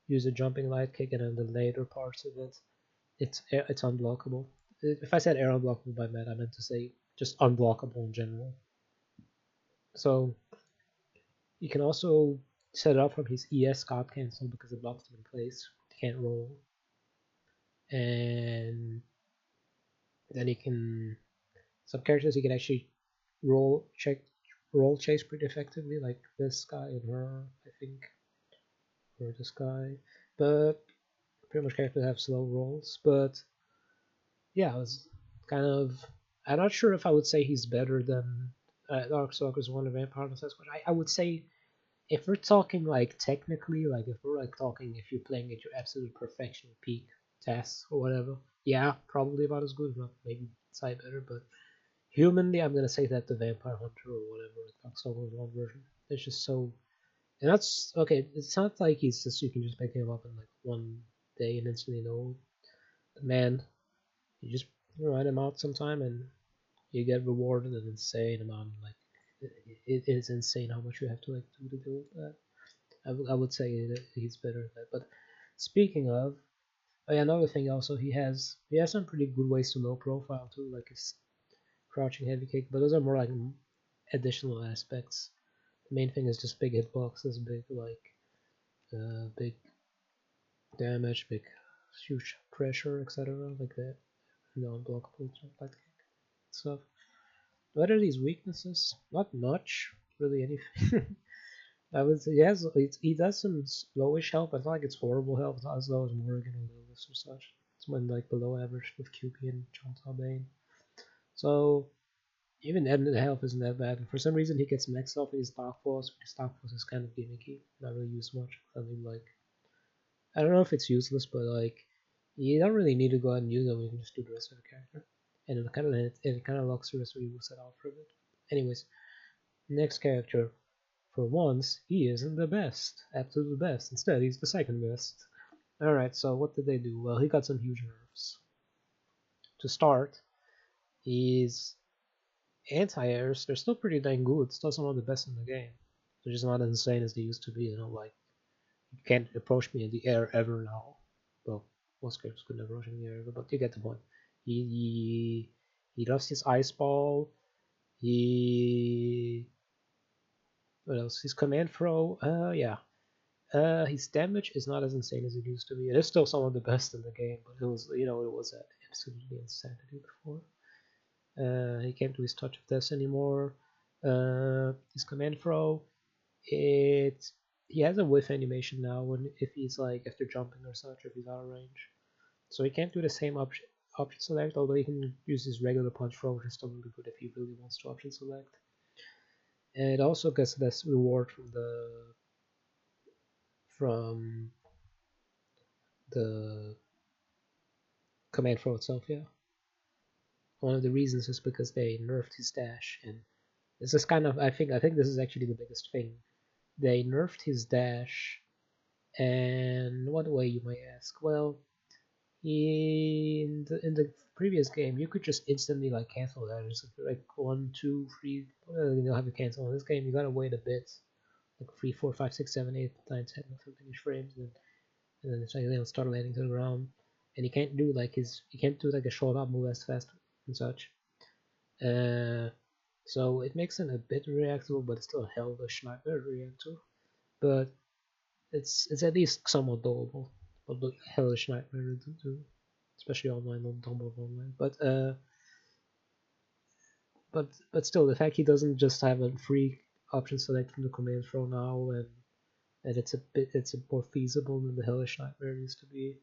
S1: use a jumping light kick, and then the later parts of it, it's unblockable. If I said air unblockable by Matt, I meant to say just unblockable in general. So you can also set it up from his ES God cancel because it blocks him in place. He can't roll. And then you can, some characters you can actually roll chase pretty effectively, like this guy and her, I think, or this guy. But pretty much characters have slow rolls. But yeah, it's kind of, I'm not sure if I would say he's better than Darkstalkers 1 or Vampire Chronicles. I would say if we're talking like technically, like if we're like talking if you're playing at your absolute perfection peak tests or whatever, yeah, probably about as good, not maybe side better, but humanly I'm gonna say that the Vampire Hunter or whatever, the Darkstalkers 1 version, it's just so, and that's okay, it's not like he's just, you can just pick him up in like one day and instantly know, man, you just ride him out sometime and you get rewarded an insane amount. Like it is insane how much you have to like do to deal with that. I would say he's better at that. But speaking of, oh yeah, another thing also, he has some pretty good ways to low profile too, like his crouching heavy kick. But those are more like additional aspects. The main thing is just big hitboxes, big damage, big huge pressure, etc. Like that, unblockable jump light kick stuff. What are these weaknesses? Not much, really anything. I would say he does some lowish help. It's not like it's horrible help. It's not as low as Morrigan or Lilith or such. It's when like below average with QP and Chantal Bane. So even then the health isn't that bad. And for some reason he gets maxed off in his Dark Force. His Dark Force is kind of gimmicky, not really used much. I mean, like, I don't know if it's useless, but like you don't really need to go out and use them. You can just do the rest of the character, and it kind of locks the rest of your set out for a bit. Anyways, next character. For once, he isn't the best, absolute best. Instead, he's the second best. Alright, so what did they do? Well, he got some huge nerfs. To start, his anti-airs, they're still pretty dang good. Still some of the best in the game. They're just not as insane as they used to be, like, you can't approach me in the air ever now. Well, most characters could never approach me in the air ever, but you get the point. He lost his ice ball. What else? His command throw, yeah. His damage is not as insane as it used to be. It is still some of the best in the game, but it was absolutely insanity before. He can't do his touch of death anymore. His command throw, he has a whiff animation now if he's like after jumping or such, or if he's out of range. So he can't do the same option select, although he can use his regular punch throw, which is still really good if he really wants to option select. And it also gets less reward from the command throw itself. Yeah, one of the reasons is because they nerfed his dash, and this is kind of I think this is actually the biggest thing. They nerfed his dash, and what way you might ask? Well, in the previous game, you could just instantly like cancel that. Just like 1, 2, 3. You don't have to cancel. In this game, you gotta wait a bit, like 3, 4, 5, 6, 7, 8, 9, 10, something each frames, and then it's like they'll start landing to the ground. And he can't do like a short up move as fast and such. So it makes him a bit reactable, but it's still a hell of a nightmare to react to. But it's at least somewhat doable. But the hellish nightmare to do, especially online on top of online. But still, the fact he doesn't just have a free option select from the command throw now, and it's more feasible than the hellish nightmare used to be.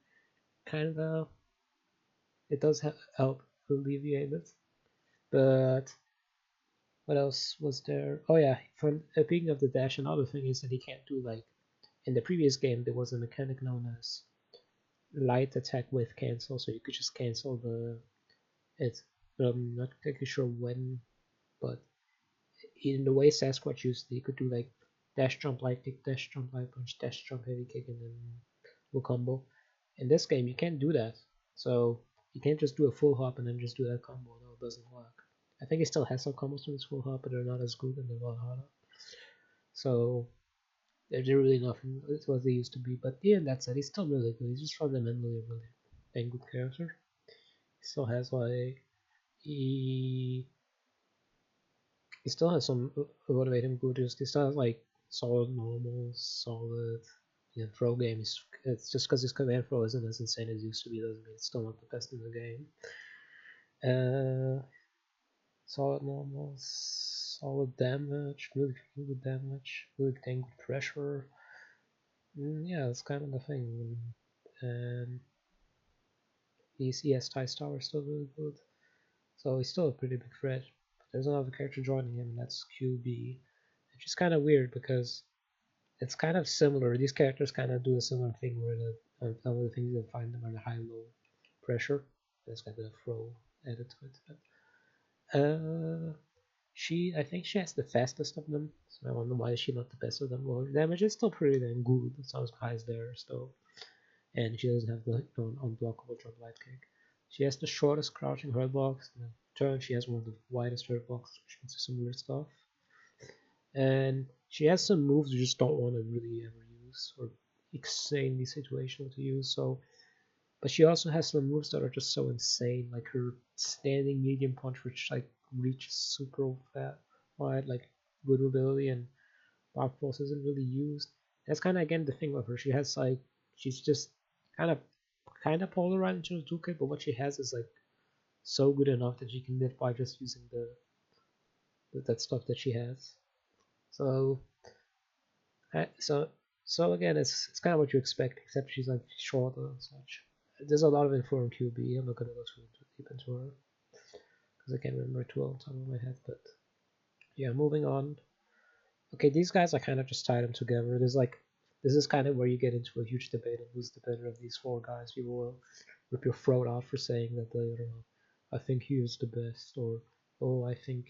S1: Kind of, it does help alleviate it. But what else was there? Oh yeah, from speaking of the dash, another thing is that he can't do like in the previous game there was a mechanic known as light attack with cancel, so you could just cancel the it. I'm not exactly sure when, but in the way Sasquatch used it, you could do like dash jump light kick, dash jump light punch, dash jump heavy kick, and then full combo. In this game, you can't do that, so you can't just do a full hop and then just do that combo. No, it doesn't work. I think he still has some combos to his full hop, but they're not as good and they're a lot harder. So they're really not what they used to be. But yeah, that said, he's still really good. He's just fundamentally a really dang good character. He still has like he still has some what made him good. He still has like solid normal, solid. Throw game. It's just because his command throw isn't as insane as it used to be doesn't mean it's still not the best in the game. Solid normal, solid damage, really good damage, really dang good pressure. Yeah, that's kind of the thing. And his ES TIE Star is still really good. So he's still a pretty big threat. But there's another character joining him, and that's QB. Which is kind of weird because it's kind of similar. These characters kind of do a similar thing where some of the things you'll find them are the high-low pressure. There's kind of a throw added to it. I think she has the fastest of them, so I wonder why is she not the best of them. Well, her damage is still pretty damn good. It's not as high as theirs, though. And she doesn't have the unblockable drop light kick. She has the shortest crouching hurt box. In turn, she has one of the widest hurt boxes, which means some weird stuff. And she has some moves you just don't want to really ever use, or insanely situational to use. So, but she also has some moves that are just so insane, like her standing medium punch, which like reaches super wide, like good mobility, and Dark Force isn't really used. That's kind of again the thing with her. She has like she's just kind of polarized into the toolkit, but what she has is like so good enough that she can live by just using that stuff that she has. So so again, it's kind of what you expect, except she's like shorter and such. There's a lot of info on QB. I'm not gonna go too deep into her because I can't remember too well on top of my head. But yeah, moving on. Okay, these guys I kind of just tied them together. This is kind of where you get into a huge debate on who's the better of these four guys. People will rip your throat out for saying that they, I don't know, I think he is the best, or oh, I think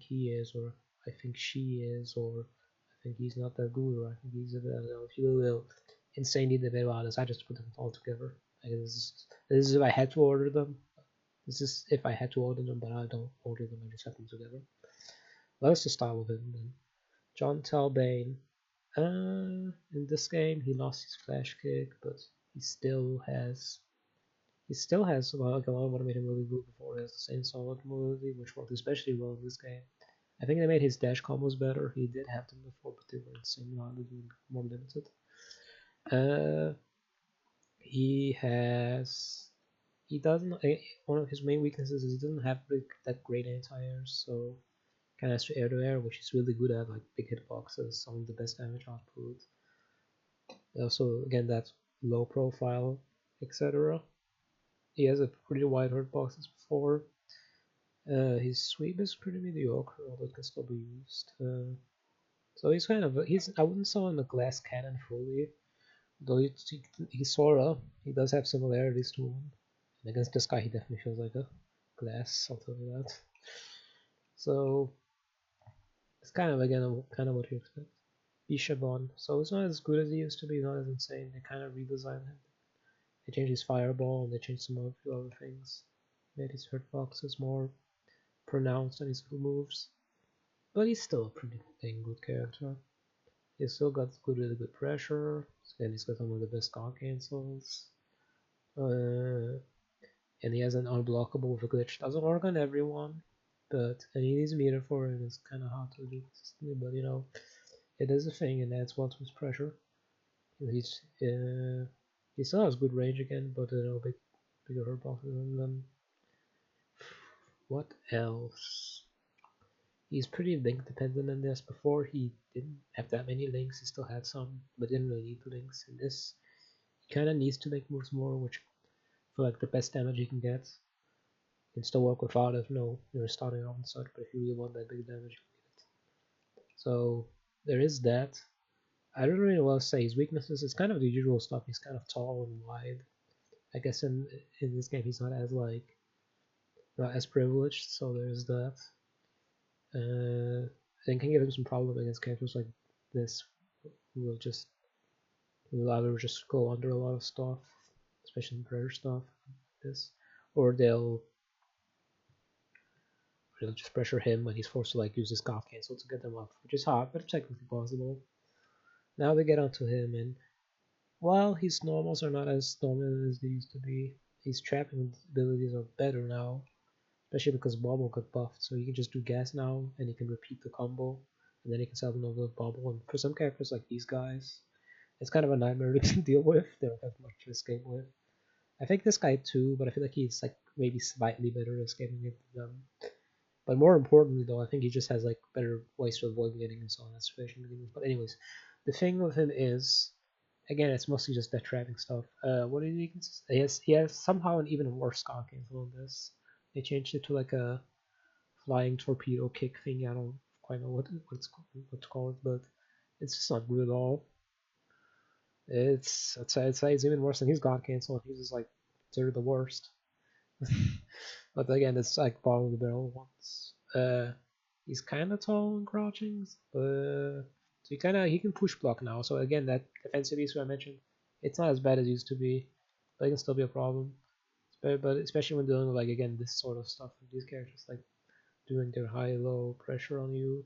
S1: he is, or I think she is, or I think he's not that good, or I think he's a bit. I don't know. If you will insanely debate about this, I just put them all together. This is if I had to order them. This is if I had to order them, but I don't order them. I just have them together. Let's just start with him then. John Talbane. In this game, he lost his flash kick, but he still has like a lot of what made him really good before. He has the same solid mobility, which worked especially well in this game. I think they made his dash combos better. He did have them before, but they were insanely more limited. He doesn't. One of his main weaknesses is he doesn't have that great anti-air, so kind of air to air, which is really good at, like big hitboxes, some of the best damage output. Also, again, that low profile, etc. He has a pretty wide hitboxes before. His sweep is pretty mediocre, although it can still be used. So he's kind of I wouldn't call him a glass cannon fully, though he sorta he does have similarities to one. And against this guy, he definitely feels like a glass. I'll tell you that. So it's kind of again kind of what you expect. Bishabon. So it's not as good as he used to be. Not as insane. They kind of redesigned him. They changed his fireball and they changed some of few other things. Made his hitboxes more pronounced on his moves. But he's still a pretty dang good character. He's still got really good pressure, and he's got some of the best car cancels. And he has an unblockable with a glitch. Doesn't work on everyone, but and he needs a meter for it. It's kind of hard to do consistently, but you know, it is a thing, and that's what's with pressure. He's he still has good range again, but you know, bigger hurt boxes than them. What else? He's pretty link dependent in this. Before he didn't have that many links, he still had some, but didn't really need the links. In this, he kind of needs to link moves more, which for like the best damage he can get. You can still work without if you're starting off and such, but if you really want that big damage, you need it. So there is that. I don't really want to say his weaknesses. It's kind of the usual stuff. He's kind of tall and wide. I guess in this game he's not as like not as privileged, so there's that. I think can give him some problem against characters like this, who will either just go under a lot of stuff, especially in prayer stuff, like this, or they'll just pressure him when he's forced to like use his golf cancel to get them off, which is hard, but technically possible. Now they get onto him, and while his normals are not as normal as they used to be, his trapping abilities are better now, especially because Bobble got buffed, so he can just do gas now, and he can repeat the combo, and then he can sell them over with Bobble. And for some characters like these guys, it's kind of a nightmare to deal with. They don't have much to escape with. I think this guy too, but I feel like he's like maybe slightly better at escaping it than them. But more importantly, though, I think he just has like better ways to avoid getting himself in that situation. But anyways, the thing with him is, again, it's mostly just that trapping stuff. What did he consist? He has somehow an even worse car cancel on this. They changed it to like a flying torpedo kick thing. I don't quite know what to call it, but it's just not good at all. I'd say it's even worse than his god cancel. He's just like they're the worst. But again, it's like bottom of the barrel ones. He's kind of tall and crouching, so he can push block now. So again, that defensive issue I mentioned, it's not as bad as it used to be, but it can still be a problem. But especially when dealing with like again this sort of stuff with these characters, like doing their high-low pressure on you.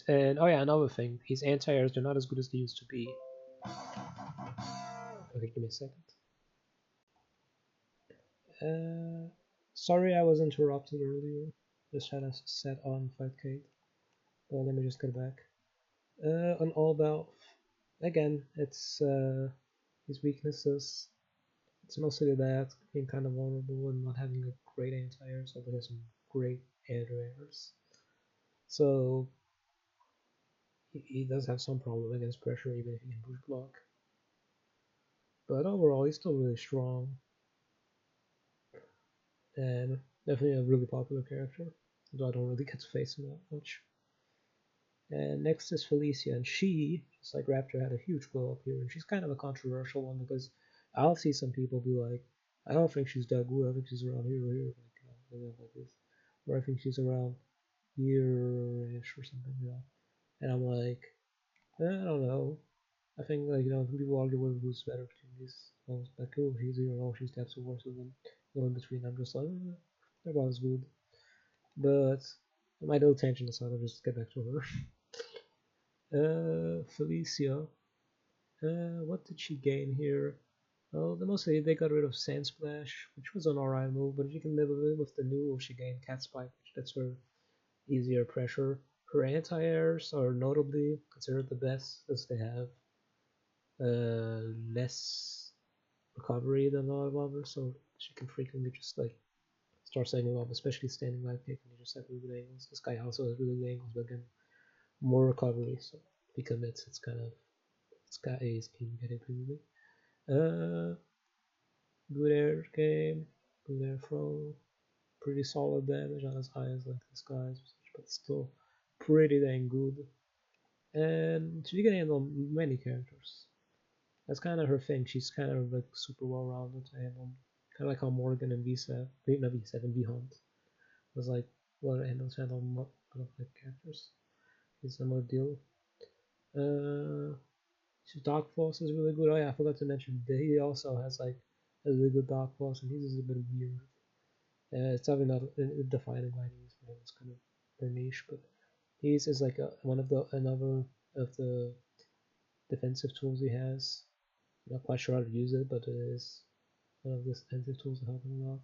S1: And oh yeah, another thing, his anti-airs they're not as good as they used to be. Okay, give me a second. Sorry I was interrupted earlier. Just had us set on 5k. Well, let me just get back. On all about again, it's his weaknesses. It's mostly that being kind of vulnerable and not having a great anti-air, so he has some great anti-airs. So he does have some problem against pressure, even if he can push block. But overall, he's still really strong. And definitely a really popular character, though I don't really get to face him that much. And next is Felicia, and she, just like Raptor, had a huge glow up here, and she's kind of a controversial one because I'll see some people be like, I don't think she's that good, I think she's around here or here, like this. Or I think she's around here-ish or something, And I'm like, I don't know. I think like people argue with who's better between these ones. Like, oh, she's here, oh, she's that so worse than go in between. I'm just like, they're about as good. But my little tangent aside, I'll just get back to her. Felicia. What did she gain here? Well, mostly they got rid of Sand Splash, which was an alright move, but you can live with the new move she gained, Cat Spike, which that's her easier pressure. Her anti-airs are notably considered the best, as they have less recovery than a lot of others, so she can frequently just like start setting them up, especially standing live kick, and you just have really good angles. This guy also has really good angles, but again, more recovery, so if he commits, it's kind of he's can get it really. Good air game, good air throw, pretty solid damage, not as high as like this guy's, but still pretty dang good, and she can handle many characters. That's kind of her thing. She's kind of like super well rounded to handle. Kind of like how Morgan and VSAV, not VSAV and VHUNT was like well handles handle a lot of like characters. It's a more deal. Dark Force is really good. Oh yeah, I forgot to mention that he also has like a really good Dark Force, and he's just a bit weird. It's probably not defining by any means. It's kind of very niche, but he's is like one of the another of the defensive tools he has. I'm not quite sure how to use it, but it is one of the defensive tools that help him a lot.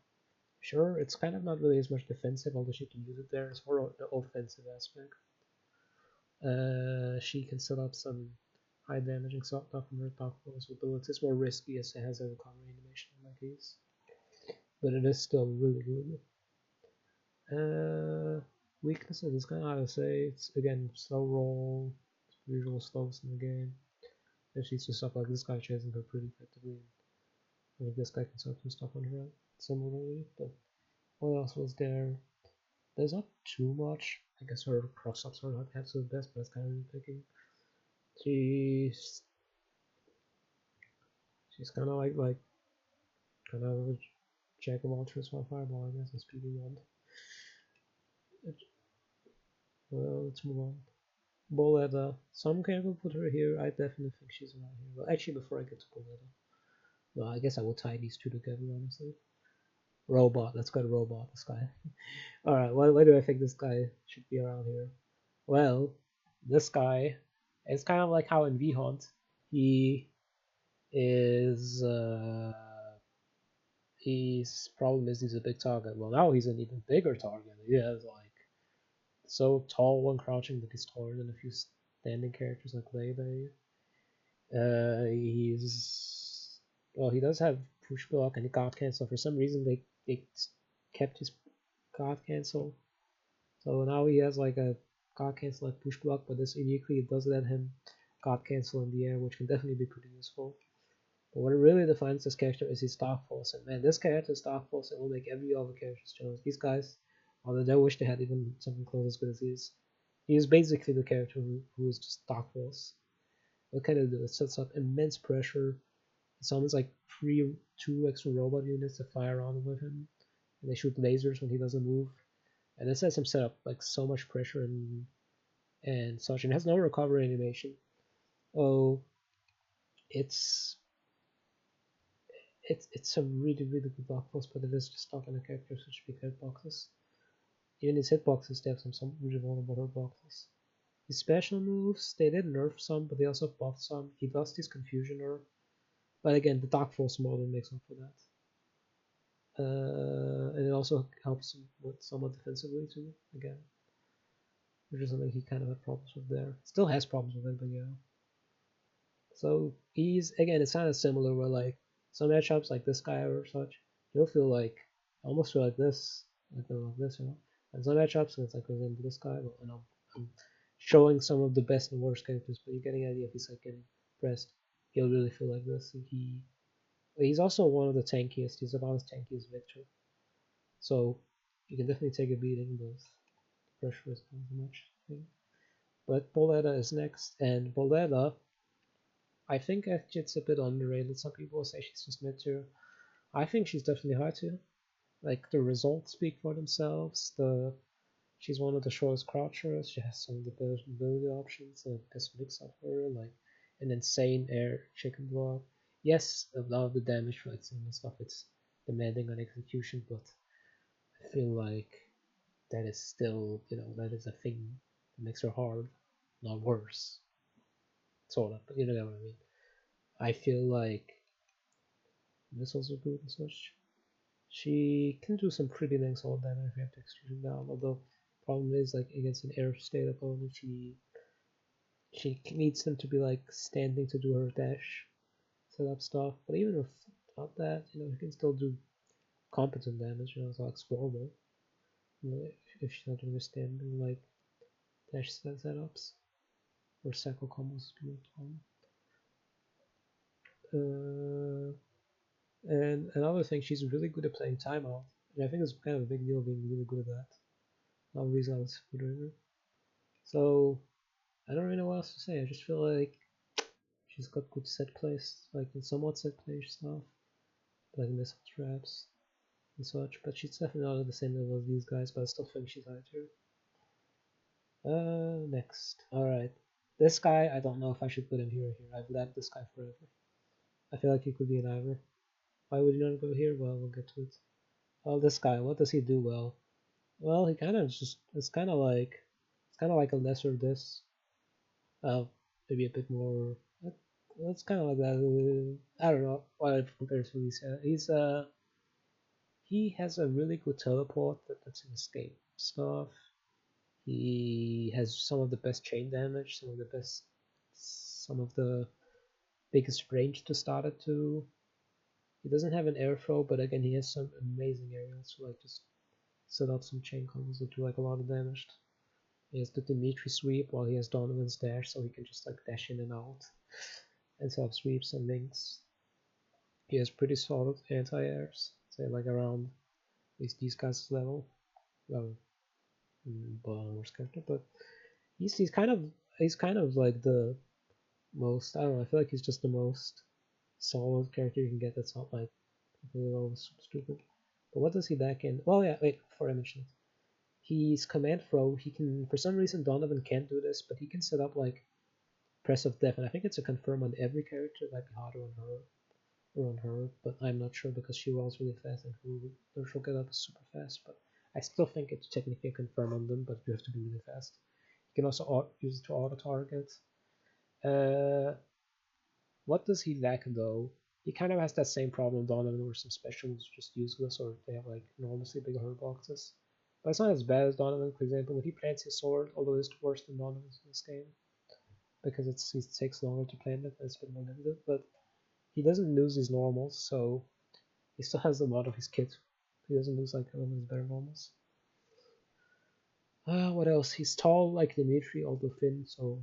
S1: Sure, it's kind of not really as much defensive, although she can use it there. It's more the offensive aspect. She can set up some high damaging stuff from her Dark Force abilities. It's more risky as it has a recovery animation like these, but it is still really good. Weaknesses is kind of how to say. It's again slow roll, usual slows in the game. And she's just stuff like this guy chasing her pretty effectively. I think this guy can start some stuff on her similarly, but what else was there? There's not too much. I guess her cross-ups are not absolute best, but it's kind of picking. She's kind of like kind of a jack of all trades for fireball, I guess, and speedy one. Well, let's move on. Boletta. Some people put her here. I definitely think she's around here. Well, actually, before I get to Boletta, well, I guess I will tie these two together, honestly. Robot. Let's go to Robot, this guy. Alright, why do I think this guy should be around here? Well, this guy, it's kind of like how in VHUNT, he is, his problem is he's a big target. Well, now he's an even bigger target. He has like so tall when crouching that he's taller than a few standing characters like Lele. He's well, he does have push block and guard cancel. For some reason, they kept his guard cancel, so now he has like a guard cancel like push block. But this uniquely it does let him guard cancel in the air, which can definitely be pretty useful. But what really defines this character is his Dark Force, and man, this character's Dark Force it will make every other character's choice. These guys, although I wish they had even something close as good as he is basically the character who is just Dark Force. What can it do? It sets up immense pressure. It summons like two extra robot units to fire around with him, and they shoot lasers when he doesn't move. And this lets him set up like so much pressure and such. And it has no recovery animation. Oh, it's a really good Dark Force, but it is just stuck in a character such big hitboxes. Even his hitboxes, they have some really vulnerable hitboxes. His special moves, they did nerf some, but they also buffed some. He does this confusion nerf, but again, the Dark Force model makes up for that. And it also helps him with somewhat defensively too, again. Which is something he kind of had problems with there. Still has problems with it, but yeah. So he's, again, it's kind of similar where like some matchups like this guy or such, you'll feel like, almost feel like this, like this, you know. And some matchups, it's like, for example, this guy, well, I'm showing some of the best and worst characters, but you're getting an idea if he's like getting pressed, he'll really feel like this. He's also one of the tankiest. He's about as tanky as Victor, so you can definitely take a beating, but pressure is not as much. But Boletta is next, and Boletta, I think it's a bit underrated. Some people say she's just mid tier. I think she's definitely high tier. Like the results speak for themselves. She's one of the shortest crouchers. She has some of the ability options. The best mix of her, like an insane air chicken block. Yes, a lot of the damage for like some of the stuff it's demanding on execution, but I feel like that is still, that is a thing that makes her hard, not worse. Sort of, but you know what I mean. I feel like missiles are good and such. She can do some pretty dang solid damage if you have to execute down, although problem is like against an air state opponent she needs them to be like standing to do her dash set up stuff. But even without that, you can still do competent damage, it's like explorable. If she's not doing standing like dash setups or cycle combos and another thing, she's really good at playing timeout. And I think it's kind of a big deal being really good at that. Another reason I was considering her. So I don't really know what else to say. I just feel like she's got good set plays, like in somewhat set play stuff, like missile traps and such. But she's definitely not at the same level as these guys. But I still think she's high tier. Next. Alright. This guy, I don't know if I should put him here or here. I've loved this guy forever. I feel like he could be an either. Why would he not go here? Well, we'll get to it. Oh, this guy, what does he do well? Well, he kind of just, it's kind of like a lesser this. Maybe a bit more, it's kind of like that. I don't know what it compares to these. He has a really good teleport that lets him escape stuff. He has some of the best chain damage, some of the biggest range to start it to. He doesn't have an air throw, but again, he has some amazing aerials to like just set up some chain combos that do like a lot of damage. He has the Dimitri sweep while he has Donovan's dash, so he can just like dash in and out and set up sweeps and links. He has pretty solid anti-airs, say like around at least these guys' level. Well, Bonover's character, but he's kind of like the most, I don't know, I feel like he's just the most solid character you can get that's not like really stupid. But what does he back in? Well, yeah, wait, before I mention it. He's command throw. He can, for some reason, Donovan can't do this, but he can set up like press of death, and I think it's a confirm on every character. It might be harder on her or on her, but I'm not sure because she rolls really fast and her she'll get up super fast. But I still think it's technically a confirm on them, but you have to be really fast. You can also use it to auto target. What does he lack though? He kind of has that same problem Donovan where some specials are just useless or they have like enormously big hurt boxes. But it's not as bad as Donovan, for example, when he plants his sword, although it's worse than Donovan's in this game. Because it takes longer to plant it, it's a bit more limited, but he doesn't lose his normals, so he still has a lot of his kit. He doesn't lose like one of his better normals. What else? He's tall like Dimitri, although thin, so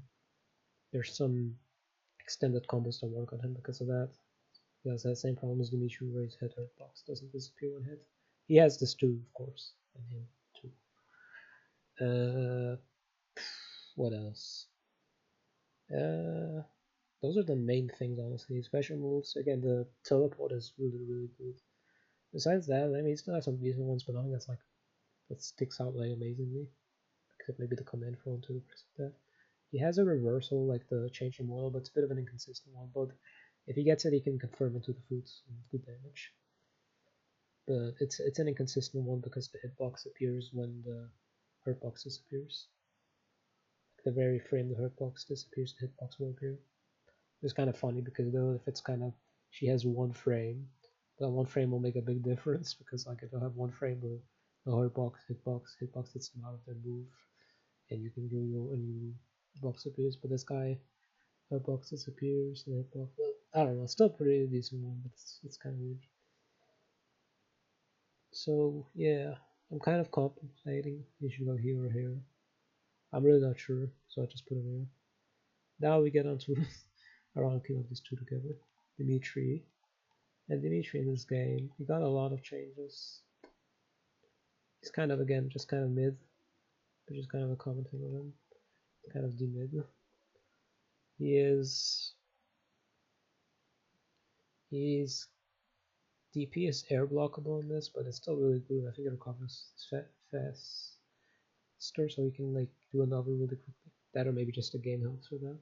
S1: there's some extended combos don't work on him because of that. He has that same problem as Dimitri where his head hurt box doesn't disappear when hit. He has this too, of course, and him too. What else? Those are the main things, honestly. Special moves, again, the teleport is really, really good. Besides that, I mean, he still has some decent ones, but nothing that's like that sticks out like amazingly. Except maybe the command throw to that. He has a reversal, like the changing model, but it's a bit of an inconsistent one. But if he gets it, he can confirm into the foot and good damage. But it's an inconsistent one because the hitbox appears when the hurtbox disappears. Like the very frame the hurtbox disappears, the hitbox will appear. It's kind of funny because though if it's kind of she has one frame, that one frame will make a big difference because like if I have one frame where the hitbox hits them out of their move, and you can do your new box appears, but this guy hitbox disappears, and hitbox, well, I don't know, still pretty decent one, but it's kind of weird. So yeah, I'm kind of contemplating you should go here or here. I'm really not sure, so I just put him here. Now we get onto ranking of these two together. Dimitri. And Dimitri in this game, he got a lot of changes. He's kind of again just kind of mid, which is kind of a common thing with him. Kind of D-mid. He's DP is air blockable in this, but it's still really good. I think it recovers faster, so he can like do another really quickly. That or maybe just a game helps for that.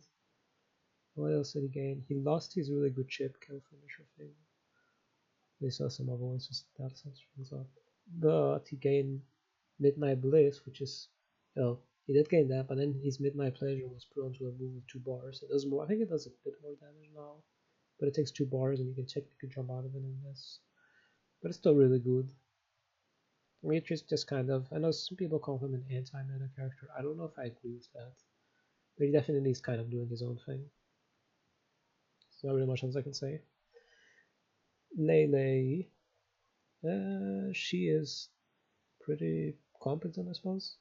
S1: What else did he gain? He lost his really good chip kill finisher thing. They saw some other ones just that sense things up. But he gained Midnight Bliss, which is, well, he did gain that, but then his Midnight Pleasure was put onto a move of 2 bars. It does more, I think it does a bit more damage now, but it takes 2 bars and you can technically jump out of it in this. But it's still really good. Demetrius just kind of, I know some people call him an anti-meta character. I don't know if I agree with that, but he definitely is kind of doing his own thing. There's not really much else I can say. Lele, she is pretty competent, I suppose.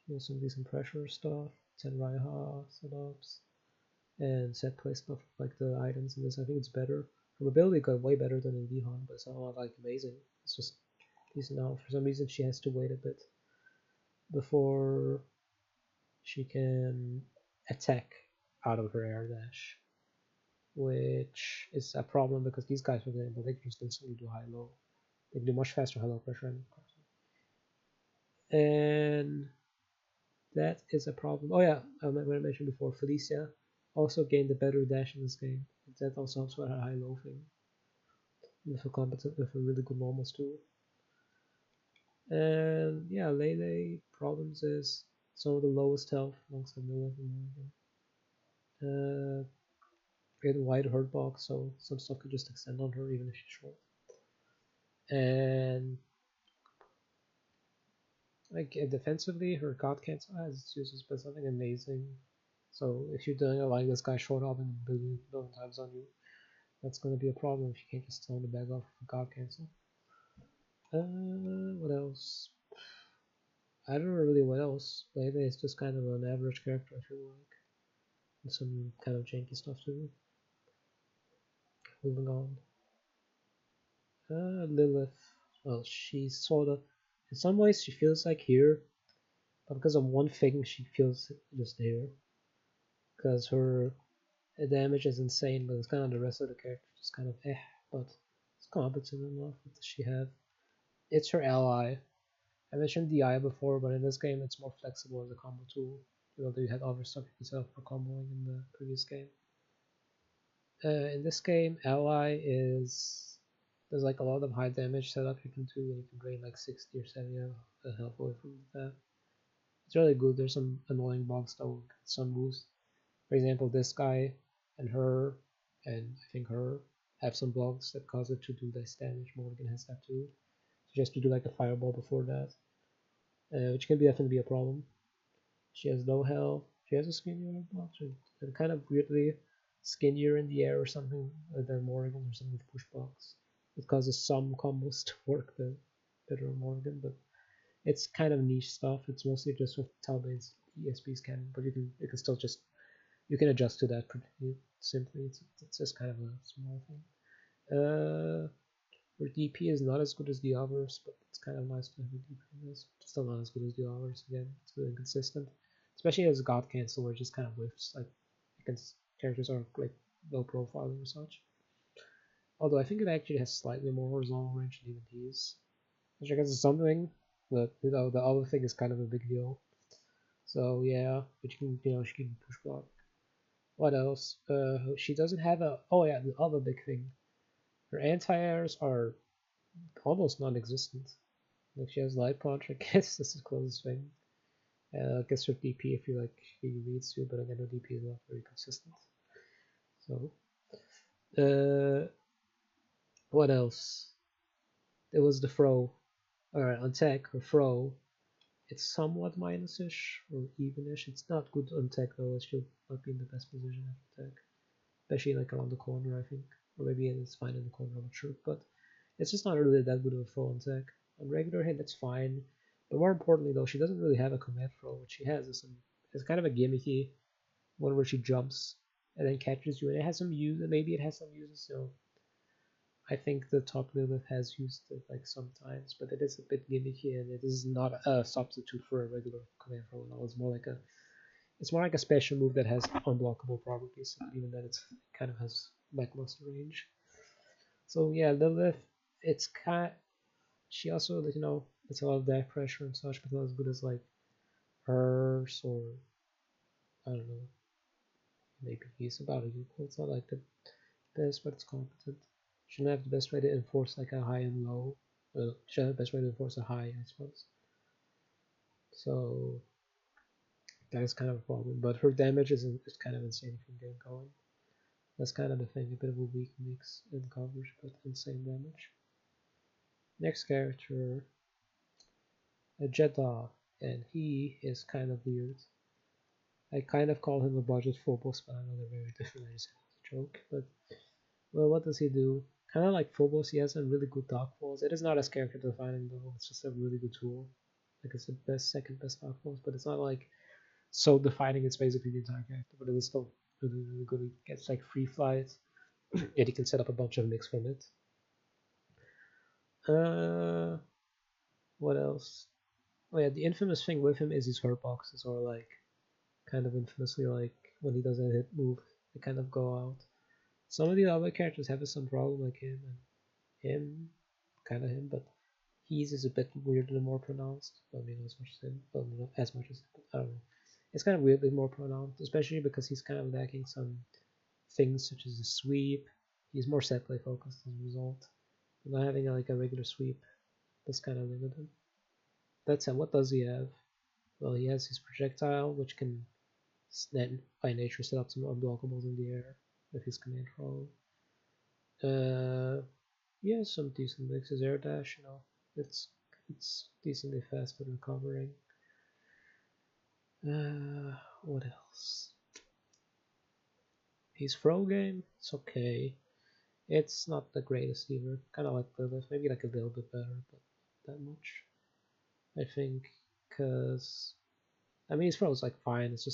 S1: She has some decent pressure stuff, 10 Raiha setups, and set play stuff like the items in this. I think it's better. Her ability got way better than in VHUNT, but it's not like amazing. It's just decent now. For some reason, she has to wait a bit before she can attack out of her air dash, which is a problem because these guys, for example, they just instantly do high-low. They do much faster high-low pressure, and that is a problem. Oh yeah, I mentioned before, Felicia also gained a better dash in this game. That also helps with her high-low thing. With a competent, with a really good normals tool. And yeah, Lele problems is some of the lowest health amongst the Lilith and getting wide hurt box, so some stuff could just extend on her even if she's short. And like defensively, her God Cancel has its uses, but something amazing. So if you're doing a like this guy short up and billion times on you, that's gonna be a problem if you can't just tell him to back off for God Cancel. What else? I don't know really what else. Maybe it's just kind of an average character, I feel like. And some kind of janky stuff too. Moving on. Lilith. Well, she's sort of. In some ways, she feels like here. But because of one thing, she feels just here. Because her damage is insane, but it's kind of the rest of the character just kind of But it's competent enough. What does she have? It's her ally. I mentioned DI before, but in this game it's more flexible as a combo tool. Even though you had other stuff you could set up for comboing in the previous game. In this game, ally is there's like a lot of high damage setup you can do, and you can drain like 60 or 70 health away from that. It's really good. There's some annoying bugs that will get some boost. For example, this guy and her, and I think her, have some bugs that cause it to do less damage. Morgan has that too. So she has to do like a fireball before that, which can definitely be a problem. She has low health. She has a skinnier box, and kind of weirdly skinnier in the air or something than Morgan or something with push box. It causes some combos to work better on Morgan, but it's kind of niche stuff. It's mostly just with Talbane's ESP scanning, but you can still just you can adjust to that pretty simply. It's just kind of a small thing. Her DP is not as good as the others, but it's kind of nice to have a DP in this. It's still not as good as the others. Again, it's really inconsistent, especially as God Cancel, where it just kind of whiffs. Like characters are like low profile and such. Although I think it actually has slightly more horizontal range than even these, which I guess is something. But the other thing is kind of a big deal. So yeah, but she can push block. What else? She doesn't have a. Oh yeah, the other big thing. Her anti-airs are almost non-existent. Like she has light punch. I guess this is the closest thing. I guess her DP if you like he needs to, but again her DP is not very consistent. So, what else? It was the throw. Alright, on tech, her throw. It's somewhat minus-ish or even-ish. It's not good on tech though. It should not be in the best position after tech, especially like around the corner. I think, or maybe it's fine in the corner. I'm not sure, but it's just not really that good of a throw on tech. On regular hit, that's fine. But more importantly, though, she doesn't really have a command throw. What she has is kind of a gimmicky one where she jumps and then catches you, and it has some use. Maybe it has some uses. So I think the top Lilith has used it like sometimes, but it is a bit gimmicky, and it is not a substitute for a regular command throw. No, it's more like a special move that has unblockable properties, even that it kind of has lackluster range. So yeah, Lilith, it's kind. She also, it's a lot of death pressure and such, but not as good as like hers or I don't know. Maybe he's about a equal. It's not like the best, but it's competent. Shouldn't have the best way to enforce like a high and low. Shouldn't have the best way to enforce a high, I suppose. So that is kind of a problem. But her damage is kind of insane from getting going. That's kind of the thing, a bit of a weak mix in coverage, but insane damage. Next character, a Jeddah, and he is kind of weird. I kind of call him a budget Phobos, but I know they're very different. I just a joke. But well, what does he do? Kind of like Phobos, he has some really good dark falls. It is not as character defining though. It's just a really good tool. Like it's the second best dark falls, but it's not like so defining. It's basically the entire character, but it is still really good. He gets like free flight, and he can set up a bunch of mix from it. What else? Oh yeah, the infamous thing with him is his hurt boxes, or like kind of infamously, like when he does a hit move, they kind of go out. Some of the other characters have some problem, like him and him, kind of him, but his is a bit weirder and more pronounced. I mean, as much as him, but not as much as I don't know. It's kind of weirdly more pronounced, especially because he's kind of lacking some things such as a sweep. He's more set play focused as a result. Not having like a regular sweep, that's kind of limited. That said, what does he have? Well, he has his projectile, which can then by nature set up some unblockables in the air with his command throw. Yeah, some decent licks. His air dash, it's decently fast at recovering. What else? His throw game, it's okay. It's not the greatest either. Kind of like Lilith, maybe like a little bit better, but not that much. I think, because I mean his throw is like fine. It's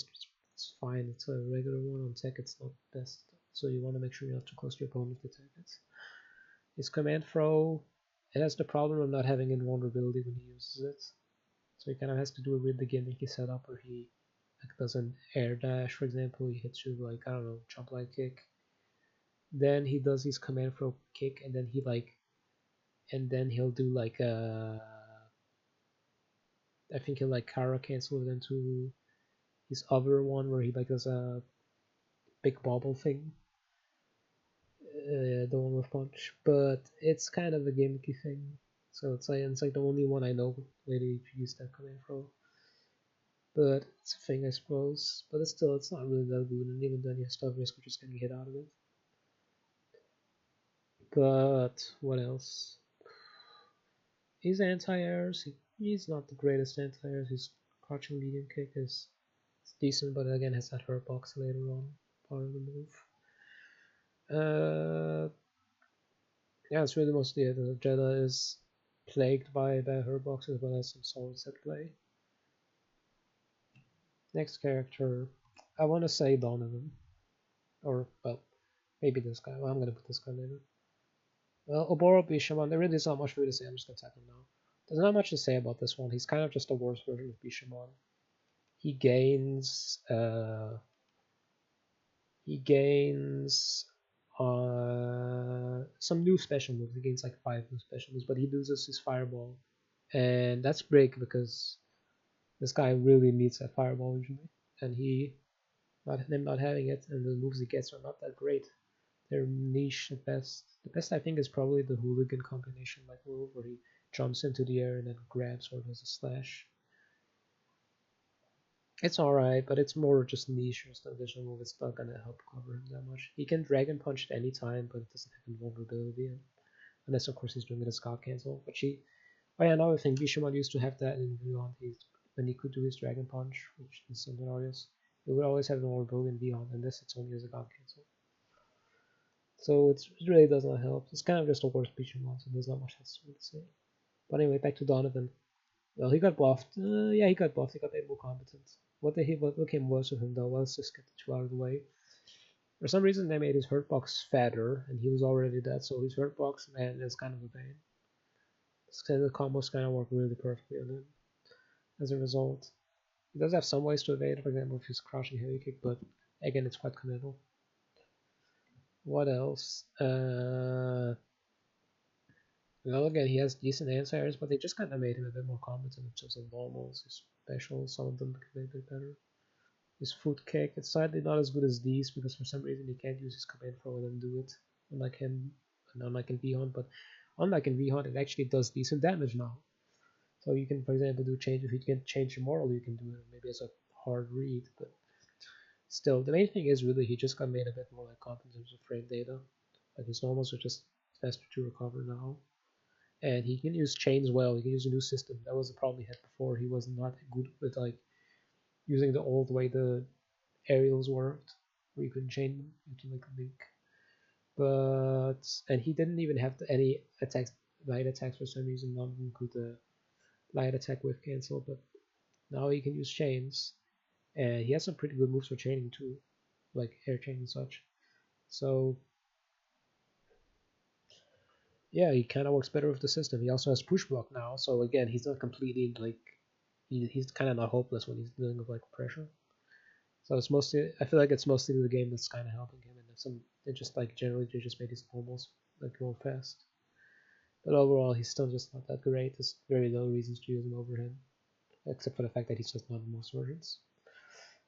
S1: fine. It's a regular one on tech. It's not best, so you want to make sure you're not too close to your opponent to attack it. His command throw, it has the problem of not having invulnerability when he uses it. So he kind of has to do a weird gimmicky setup where he like does an air dash, for example. He hits you like, I don't know, jump light kick. Then he does his command throw kick, and then he'll do like I think he'll like Kara cancel it into his other one where he like does a big bobble thing. The one with punch, but it's kind of a gimmicky thing. So it's like the only one I know really use that command throw. But it's a thing, I suppose. But it's not really that good, and even then you still have risk of just getting hit out of it. But what else? His anti-airs, he's not the greatest anti-airs. His crouching medium kick is decent, but again has that hurt box later on part of the move. Yeah, it's really mostly it. The Jedi is plagued by hurt box as well as some solid set play. Next character, I want to say Donovan, or well, maybe this guy. Well, I'm gonna put this guy later. Well, Oboro Bishamon, there really is not much for me to say. I'm just gonna type him now. There's not much to say about this one. He's kind of just a worse version of Bishamon. He gains some new special moves. He gains like 5 new special moves, but he loses his fireball, and that's big because this guy really needs that fireball usually, and him not having it, and the moves he gets are not that great. They're niche at best. The best I think is probably the hooligan combination like move where he jumps into the air and then grabs or does a slash. It's alright, but it's more just niche or an additional move. It's not gonna help cover him that much. He can dragon punch at any time, but it doesn't have invulnerability. Unless of course he's doing it as Scott cancel. But oh yeah, another thing, Bishamon used to have that in VHUNT. When he could do his dragon punch, which in some scenarios, he would always have invulnerability in VHUNT, and this it's only as a God cancel. So it really does not help. It's kind of just a worse Bishamon, so there's not much else to say. But anyway, back to Donovan. Well, he got buffed. Yeah, he got buffed. He got made more competent. What became worse with him though? Well, let's just get the 2 out of the way. For some reason, they made his hurt box fatter, and he was already dead, so his hurt box, man, is kind of a pain. The combos kind of work really perfectly on him. As a result, he does have some ways to evade, for example, with his crouching heavy kick, but again, it's quite committal. What else? Well, again, he has decent anti-airs, but they just kind of made him a bit more competent in terms of normals, his specials, some of them could be a bit better. His foot kick, it's slightly not as good as these because for some reason he can't use his command throw and then do it, unlike him, and unlike in VHUNT, but unlike in VHUNT, it actually does decent damage now. So you can, for example, if you can change your moral, you can do it maybe as a hard read, but still, the main thing is really he just got made a bit more like competent in terms of frame data. Like his normals are just faster to recover now. And he can use chains well. He can use a new system. That was the problem he had before. He was not good with like using the old way the aerials worked, where you couldn't chain them into like a link. And he didn't even have any attacks, light attacks for some reason. None of them could light attack with cancel, but now he can use chains, and he has some pretty good moves for chaining too, like air chain and such. So yeah, he kind of works better with the system. He also has push block now, so again, he's not completely like he's kind of not hopeless when he's dealing with like pressure. So it's mostly, I feel like it's mostly the game that's kind of helping him, and some it just like generally they just made his normals like go fast. But overall, he's still just not that great. There's very little reasons to use him over him, except for the fact that he's just not in most versions.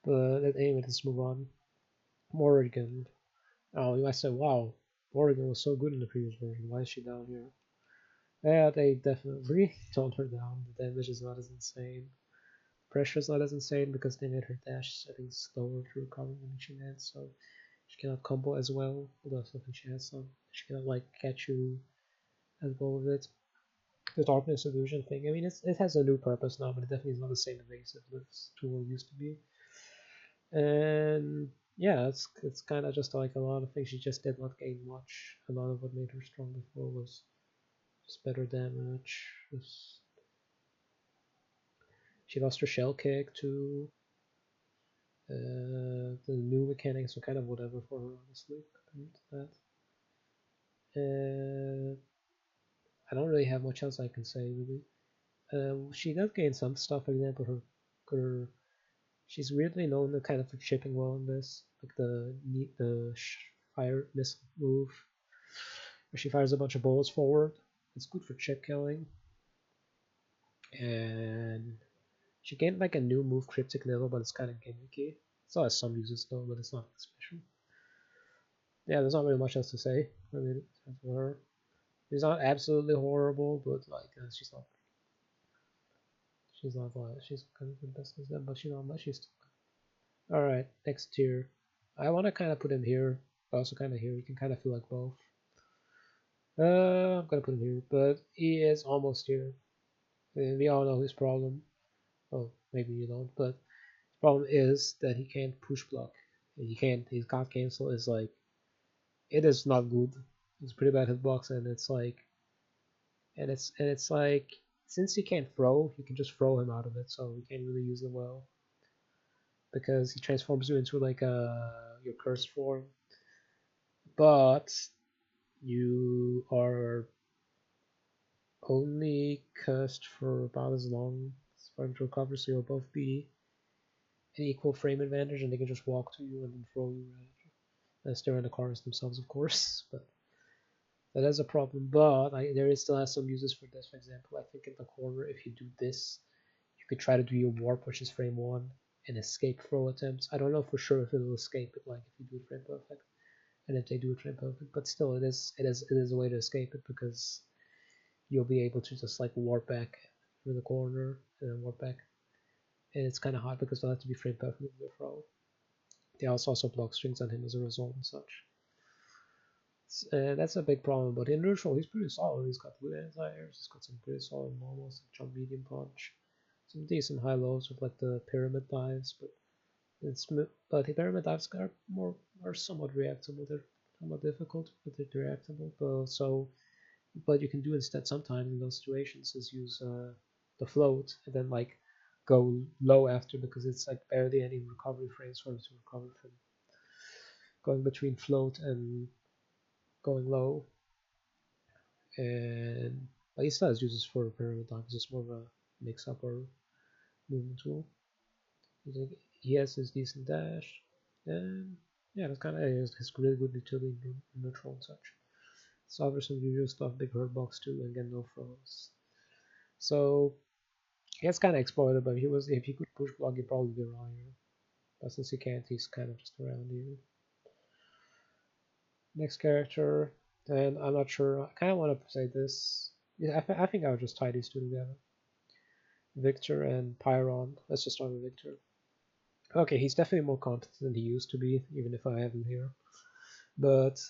S1: But anyway, let's move on. Morrigan. Oh, you might say, wow, Morrigan was so good in the previous version. Why is she down here? Yeah, they definitely toned her down. The damage is not as insane. Pressure is not as insane because they made her dash settings slower to recover when she lands, so she cannot combo as well. Although I still think she has some. She cannot like catch you as well with it. The darkness illusion thing. I mean, it has a new purpose now, but it definitely is not the same evasive this tool used to be. And yeah, it's kind of just like a lot of things. She just did not gain much. A lot of what made her strong before was just better damage. She lost her shell kick too. The new mechanics are kind of whatever for her, honestly, compared to that. I don't really have much else I can say, really. She does gain some stuff, for example, her she's weirdly known to kind of like shipping well in this, like the fire missile move, where she fires a bunch of bullets forward. It's good for chip killing, and she gained like a new move, cryptic level, but it's kind of gimmicky. It still has some uses though, but it's not special. Yeah, there's not really much else to say. I mean, for her, she's not absolutely horrible, but like she's not like she's kind of the best as them, but she's not much. She's still good. All right, next tier. I want to kind of put him here, but also kind of here. You can kind of feel like both. I'm gonna put him here, but he is almost here. And we all know his problem. Oh, maybe you don't, but his problem is that he can't push block. He can't. His can't cancel is like it is not good. It's pretty bad hitbox, and it's like since he can't throw, you can just throw him out of it, so you can't really use him well because he transforms you into like your cursed form. But you are only cursed for about as long as for him to recover, so you'll both be an equal frame advantage, and they can just walk to you and then throw you right after. Unless they're in the cars themselves, of course, but that is a problem. But there is still has some uses for this. For example, I think in the corner, if you do this, you could try to do your warp, which is frame 1, and escape throw attempts. I don't know for sure if it will escape it, like if you do it frame perfect, and if they do it frame perfect. But still, it is a way to escape it because you'll be able to just like warp back through the corner and then warp back. And it's kind of hard because they'll have to be frame perfect with the throw. They also block strings on him as a result and such. That's a big problem, but in neutral, he's pretty solid. He's got good anti-airs, he's got some pretty solid normals, like jump medium punch, some decent high lows with like the pyramid dives, but the pyramid dives are somewhat reactable. They're somewhat difficult, but they're reactable. But you can do instead sometimes in those situations is use the float and then like go low after because it's like barely any recovery frames for him to recover from going between float and going low. And but he still has uses for pyramid dive. It's just more of a mix up or movement tool. He has his decent dash, and yeah, that's kind of his really good utility in neutral and such. So there's some usual stuff, big hurt box too, and again no froze. So he gets kind of exploited, but if he could push block, he'd probably be around here. But since he can't, he's kind of just around here. Next character, and I'm not sure. I kind of want to say this. Yeah, I think I would just tie these two together. Victor and Pyron. Let's just start with Victor. Okay, he's definitely more competent than he used to be, even if I have him here. But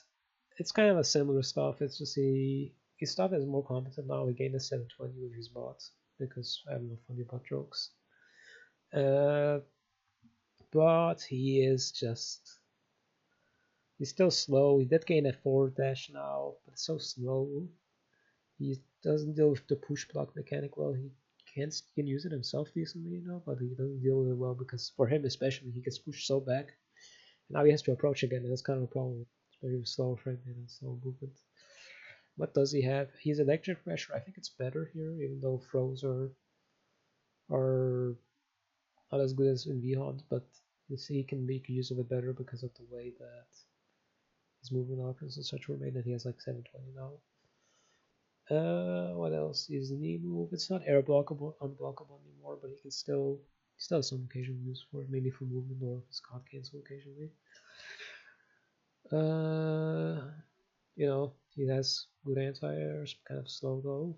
S1: it's kind of a similar stuff. It's just his stuff is more competent now. He gained a 720 with his bots because I have no funny bot jokes. But he's still slow. He did gain a forward dash now, but it's so slow. He doesn't deal with the push block mechanic well. He can use it himself decently, but he doesn't deal with it well because for him especially, he gets pushed so back. And now he has to approach again, and that's kind of a problem. Especially with slow frame and slow movement. What does he have? He's electric pressure. I think it's better here, even though throws are not as good as in VHUNT, but You see, he can make use of it better because of the way that his movement options and such were made, and he has like 720 now. What else? His knee move. It's not air blockable, unblockable anymore, but he can still has some occasional use for it, mainly for movement or his can't cancel occasionally. You know, he has good anti-air, kind of slow though.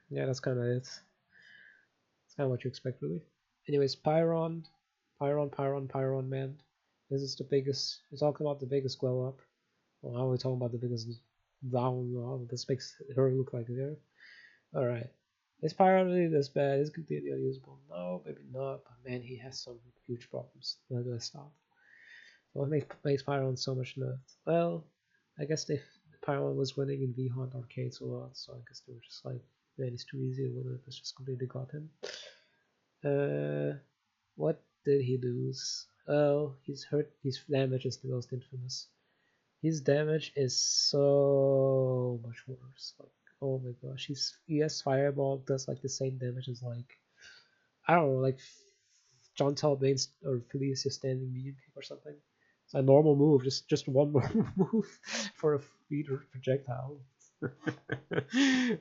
S1: Yeah, that's kind of it. It's kind of what you expect, really. Anyways, Pyron, man. This is the biggest. We're talking about the biggest glow up. Well, now we're talking about the biggest down. This makes her look like there. All right. Is Pyron really this bad? Is completely unusable? No, maybe not. But man, he has some huge problems. Not gonna stop. What makes Pyron so much nerfed? Well, I guess Pyron was winning in VHUNT arcades a lot, so I guess they were just like, man, it's too easy to win it. It's just completely got him. What did he lose? Well, he's hurt. His damage is the most infamous. His damage is so much worse. Like, oh my gosh, he has Fireball does like the same damage as like, I don't know, like John Talbane's or Felicia standing medium kick or something. It's a normal move, just one normal move for a feeder projectile. And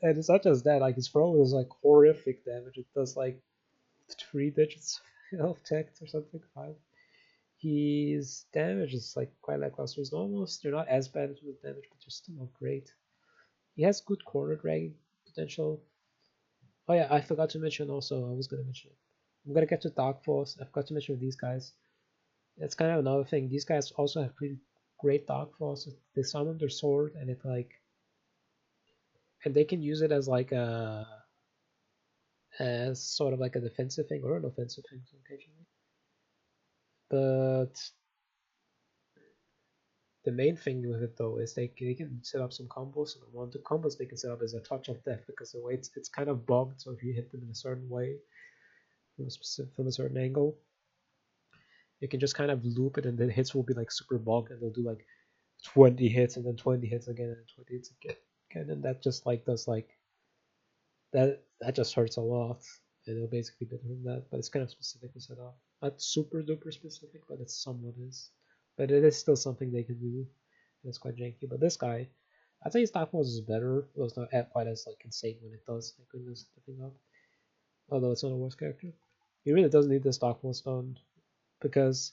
S1: it's not just that, like his throw is like horrific damage. It does like 3 digits of text or something, 5. His damage is like quite lackluster. They're not as bad as with damage, but they're still not great. He has good corner dragging potential. Oh yeah, I forgot to mention also, I was gonna mention it. I'm gonna get to Dark Force. I forgot to mention these guys. That's kind of another thing. These guys also have pretty great Dark Force. They summon their sword and it like, and they can use it as like as sort of like a defensive thing or an offensive thing occasionally. But the main thing with it though is they can set up some combos, and one of the combos they can set up is a touch of death, because the way it's kind of bugged, so if you hit them in a certain way from a certain angle, you can just kind of loop it, and then hits will be like super bugged, and they'll do like 20 hits and then 20 hits again and 20 hits again, and that just like does like that just hurts a lot, and it'll basically better than that, but it's kind of specifically set up. Not super duper specific, but it somewhat is. But it is still something they can do. And it's quite janky. But this guy, I think his Dark Force is better, though it's not quite as like insane when it does like when there's the thing up. Although it's not a worse character. He really doesn't need this Dark Force done, because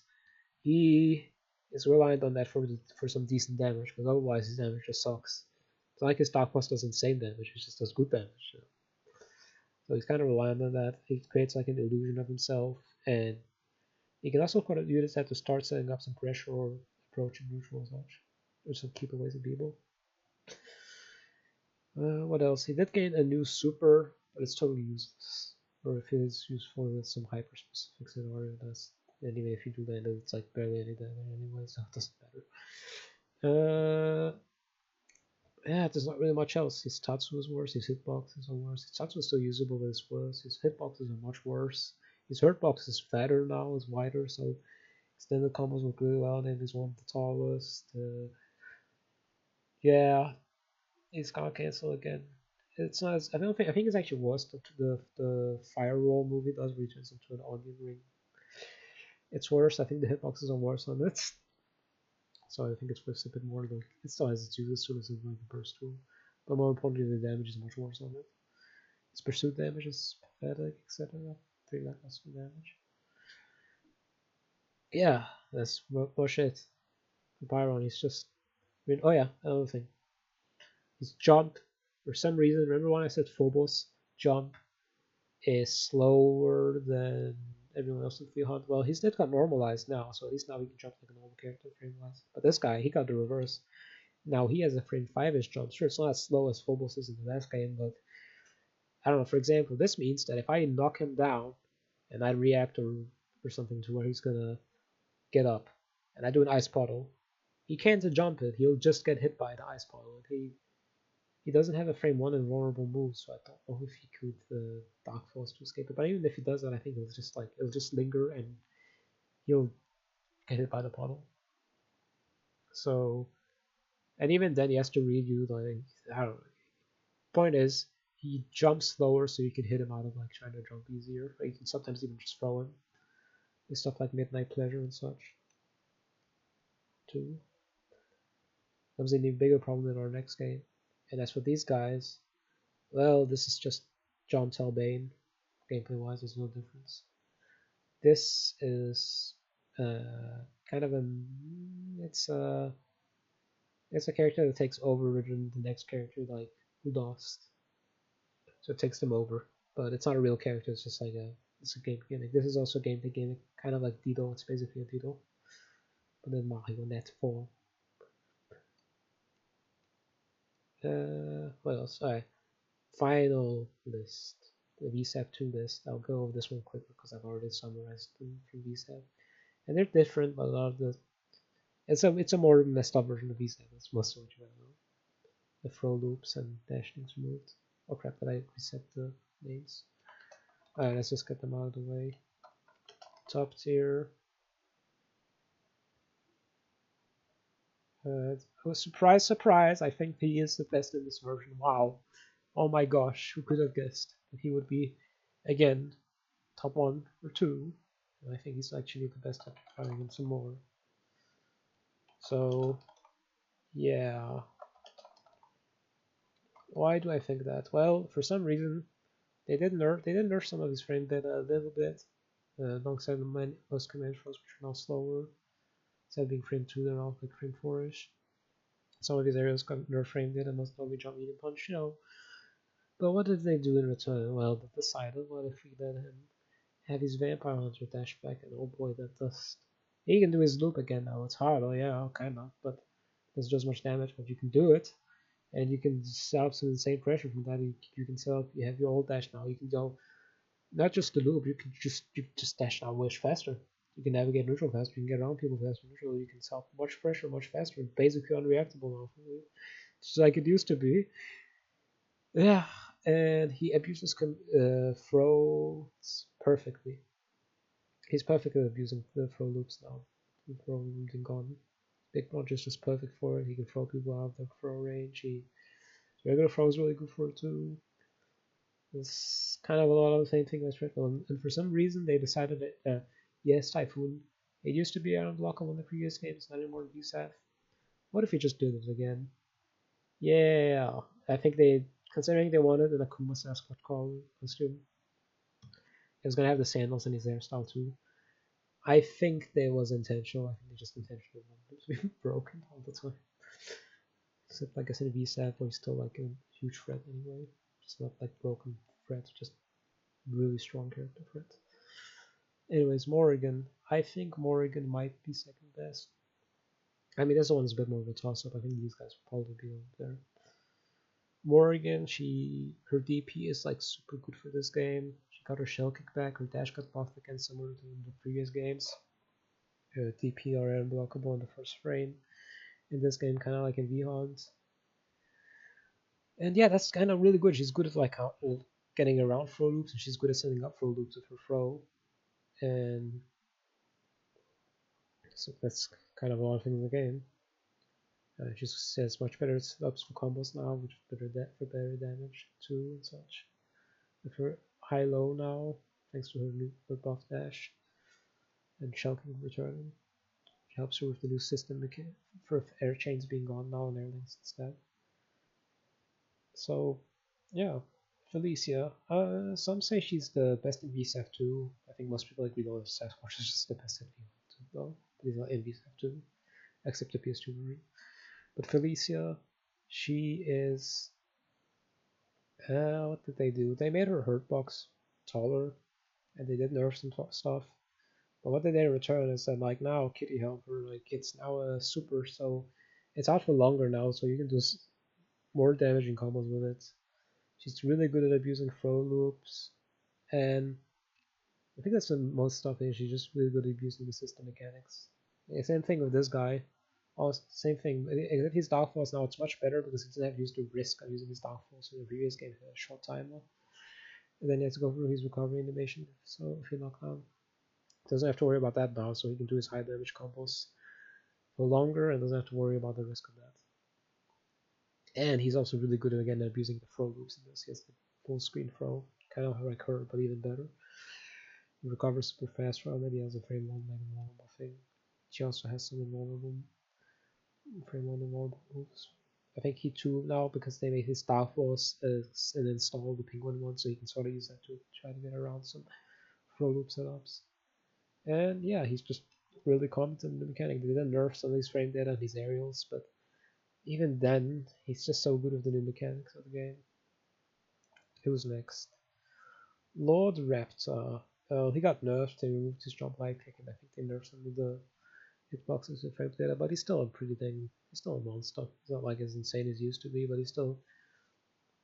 S1: he is reliant on that for some decent damage, because otherwise his damage just sucks. It's not like his Dark Force does insane damage, it just does good damage. You know? So he's kind of reliant on that. He creates like an illusion of himself, and he can also kind of use that to start setting up some pressure or approaching neutral as such, or some keep away some people. What else? He did gain a new super, but it's totally useless. Or if it is useful in some hyper specific scenario, that's anyway. If you do that, it's like barely any damage anyway, so it doesn't matter. Yeah, there's not really much else. His Tatsu is worse, his hitboxes are worse. His Tatsu is still usable, but it's worse. His hitboxes are much worse. His hurtbox is fatter now, is wider, so extended combos work really well, and he's one of the tallest. Yeah, he's gonna cancel again. It's not as, I think it's actually worse than the Fire Roll movie does, where he turns into an onion ring. It's worse. I think the hitboxes are worse on it. So I think it's worth a bit more. Like, it still has its uses, so it's like a burst tool. But more importantly, the damage is much worse on it. Its pursuit damage is pathetic, etc. Pretty lackluster damage. Yeah, that's much it. Byron, he's just. I mean, oh yeah, another thing. His jump, for some reason, remember when I said Phobos jump is slower than everyone else in VHUNT? Well, his net got normalized now, so at least now he can jump like a normal character frame wise. But this guy, he got the reverse. Now he has a frame 5-ish jump. Sure, it's not as slow as Phobos is in the last game, but I don't know. For example, this means that if I knock him down and I react or something to where he's gonna get up, and I do an ice puddle, he can't jump it. He'll just get hit by the ice puddle. He doesn't have a frame 1 invulnerable move, so I don't know if he could Dark Force to escape it. But even if he does that, I think it'll just linger and he'll get hit by the puddle. So, and even then he has to read you, like, I don't know. Point is, he jumps slower, so you can hit him out of like trying to jump easier. Or you can sometimes even just throw him. stuff like Midnight Pleasure and such, too. Comes in a bigger problem in our next game. And as for these guys, well, this is just John Talbane. Gameplay-wise, there's no difference. This is kind of it's a character that takes over the next character, like Lost. So it takes them over, but it's not a real character. It's just like it's a game gimmick. This is also a gameplay gimmick, kind of like Dido. It's basically a Dido, but then marionette form. What else? Alright, final list, the VSAV 2 list. I'll go over this one quickly because I've already summarized them from VSAV, and they're different, but a lot of the it's a more messed up version of VSAV. That's most of what you gotta know. The throw loops and dashings removed. Oh crap! Did I reset the names? Alright, let's just get them out of the way. Top tier. Oh, surprise, surprise! I think he is the best in this version. Wow! Oh my gosh! Who could have guessed that he would be, again, top 1 or 2? And I think he's actually the best at trying him some more. So, yeah. Why do I think that? Well, for some reason, they did nerf some of his frame data a little bit, alongside most command flows, which are now slower. Instead of being frame 2, they're now like frame 4-ish. Some of these areas got nerf frame data, most notably jump, medium, punch, you know. But what did they do in return? Well, they decided, what if we let him have his Vampire Hunter dash back, and oh boy, that does. He can do his loop again now. It's hard, oh yeah, kind of, but there's just much damage, but you can do it. And you can set up some insane pressure from that. You can set up, you have your old dash now. You can go, not just the loop, you can just dash now much faster. You can navigate neutral faster, you can get around people faster neutral, you can set up much pressure much faster. Basically unreactable now, just like it used to be. Yeah, and he abuses throws perfectly. He's perfectly abusing the throw loops now. The throw loops and gone. Big Punch is just perfect for it. He can throw people out of the throw range. Regular throw is really good for it too. It's kind of a lot of the same thing as Trickle, and for some reason they decided that yes, Typhoon. It used to be unblockable in the previous games, not anymore in VSAV. What if we just do this again? Yeah, I think they, considering they wanted an Akuma Sasquatch costume, it was gonna have the sandals and his hairstyle too. I think that was intentional. I think they just intentionally wanted it to be broken all the time. Except like I said, VSAV was still like a huge threat anyway. Just not like broken threat, just really strong character threat. Anyways, Morrigan. I think Morrigan might be second best. I mean, this one's a bit more of a toss-up. I think these guys will probably be over there. Morrigan, her DP is like super good for this game. She got her shell kickback, her dash got buffed again, similar to the previous games. Her DP are unblockable in the first frame. In this game, kind of like in VHUNT. And yeah, that's kind of really good. She's good at like getting around throw loops, and she's good at setting up throw loops with her throw. And so that's kind of a lot of things in the game. She says much better setups for combos now, which for better damage too and such. With her high-low now, thanks to her buff dash and shulking returning. It helps her with the new system for air chains being gone now and air links instead. So, yeah, Felicia. Some say she's the best in VSAV 2. I think most people agree that Sasquatch is just the best in VSAV 2, though. He's not in VSAV 2, except the PS2 version. But Felicia, she is. What did they do? They made her hurt box taller, and they did nerf some stuff. But what did they return is that like now Kitty Helper, like it's now a super, so it's out for longer now, so you can do more damaging combos with it. She's really good at abusing throw loops, and I think that's the most stuff is she's just really good at abusing the system mechanics. Same thing with this guy. Also, same thing. Except his downfalls now it's much better because he doesn't have to use the risk of using his downfalls in the previous game for a short timer. And then he has to go through his recovery animation. So if he knocked down, doesn't have to worry about that now. So he can do his high damage combos for longer and doesn't have to worry about the risk of that. And he's also really good at abusing the throw loops in this. He has the full screen throw, kind of like her, but even better. recovers super fast. Well, maybe has a frame 1 like invulnerable thing. She also has some invulnerable frame 1 invulnerable moves. I think he 2 now because they made his Star Force and install the Penguin one, so he can sort of use that to try to get around some throw loop setups. And yeah, he's just really competent in the mechanic. They didn't nerf some of his frame data and his aerials, but even then, he's just so good with the new mechanics of the game. Who's next? Lord Raptor. He got nerfed. They removed his jump light kick, and I think they nerfed some of the hitboxes with frame data. But he's still a pretty dang. He's still a monster. He's not like as insane as he used to be, but he still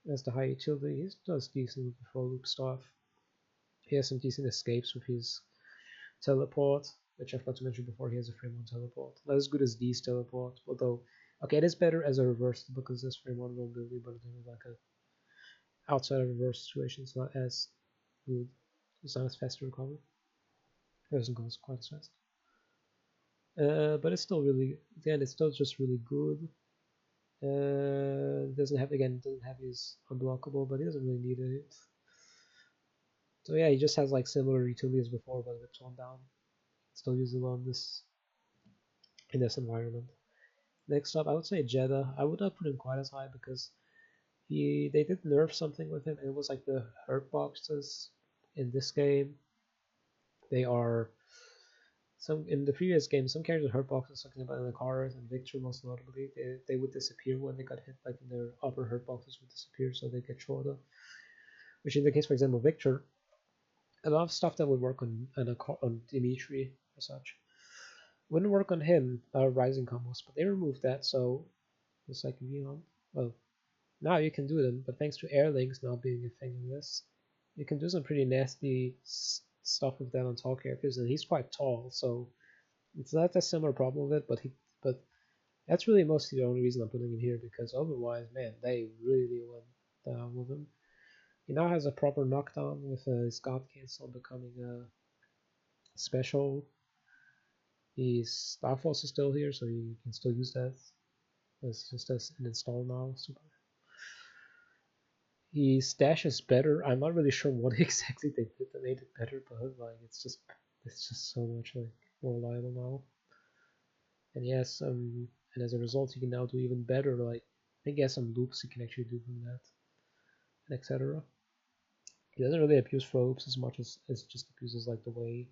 S1: has the high utility. He does decent with the throw loop stuff. He has some decent escapes with his teleport, which I forgot to mention before. He has a frame 1 teleport. Not as good as D's teleport, although okay, it is better as a reverse because there's frame 1 vulnerability, but in like a outside of reverse situation, it's not as good. It's not as fast to recover. It doesn't go quite as fast. But it's still really, again, it's still just really good. Doesn't have his unblockable, but he doesn't really need it. So yeah, he just has like similar utility as before, but a bit toned down. Still usable on this in this environment. Next up, I would say Jeddah. I would not put him quite as high because they did nerf something with him. It was like the hurt boxes in this game. They are some in the previous game. Some characters hurt boxes, talking about in the cars, and Victor most notably, they would disappear when they got hit. Like in their upper hurt boxes would disappear, so they get shorter. Which in the case, for example, Victor, a lot of stuff that would work on Dimitri or such wouldn't work on him. Rising combos, but they removed that, so it's like VHUNT. Well, now you can do them, but thanks to air links now being a thing in this, you can do some pretty nasty stuff with that on tall characters, and he's quite tall, so it's not a similar problem with it, but that's really mostly the only reason I'm putting him here, because otherwise, man, they really went down with him. He now has a proper knockdown with his God Cancel becoming a special. His Star Force is still here, so you can still use that. It's just as an install now. Super. His dash is better. I'm not really sure what exactly they did that made it better, but like it's just so much like more reliable now. And yes, and as a result, you can now do even better. Like I think he has some loops you can actually do from that, and etc. He doesn't really abuse throw loops as much as just abuses like the way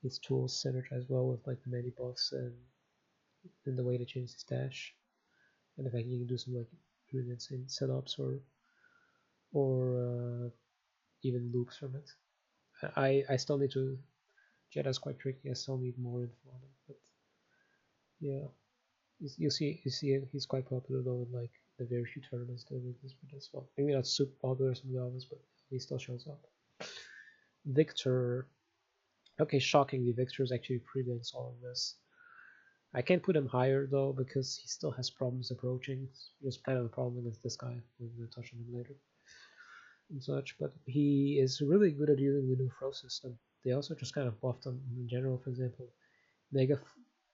S1: his tools synergize well with like the many buffs and the way to change his dash, and the fact you can do some like really insane setups or even loops from it. I still need to. Jeddah's quite tricky. I still need more info on him, but yeah, you see he's quite popular though in like the very few tournaments that we this as well. Maybe not super popular some of the others, but he still shows up. Victor. Okay, shockingly, Victor is actually pretty in solid this. I can't put him higher though because he still has problems approaching. It's kind of a problem with this guy. We're going to touch on him later and such, but he is really good at using the new throw system. They also just kind of buffed him in general. For example, Mega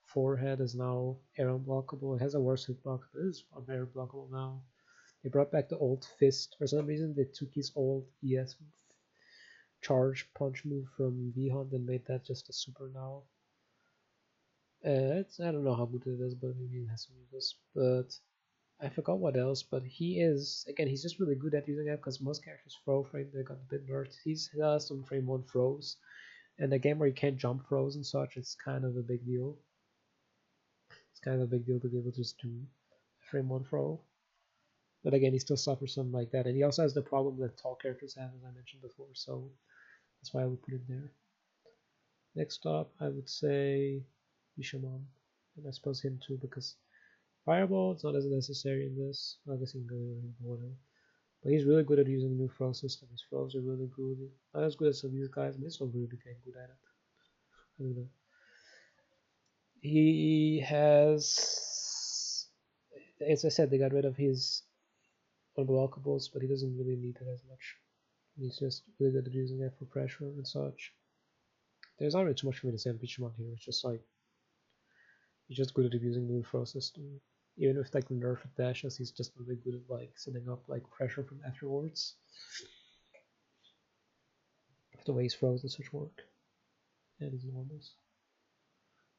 S1: Forehead is now air unblockable. It has a worse hitbox, but it is air blockable now. They brought back the old Fist. For some reason, they took his old ES charge punch move from VHUNT and made that just a super now. I don't know how good it is, but maybe it has some uses. But I forgot what else. But he is, again, he's just really good at using that because most characters throw frame, they got a bit nerfed. He has some frame 1 throws. And a game where you can't jump throws and such, it's kind of a big deal. It's kind of a big deal to be able to just do a frame 1 throw. But again, he still suffers something like that. And he also has the problem that tall characters have, as I mentioned before. So that's why I would put him there. Next up, I would say Bishamon. And I suppose him too, because Fireball, it's not as necessary in this. I guess he can go in whatever. But he's really good at using the new throw system. His throws are really good. Not as good as some of these guys, but he's still really getting good at it. I don't know. He has, as I said, they got rid of his unblockables, but he doesn't really need it as much. He's just really good at using it for pressure and such. There's not really too much for me to say on Pichamon here. It's just like he's just good at using the new throw system. Even with like the nerf dashes, he's just really good at like setting up like pressure from afterwards. The way he's frozen such work. That is enormous.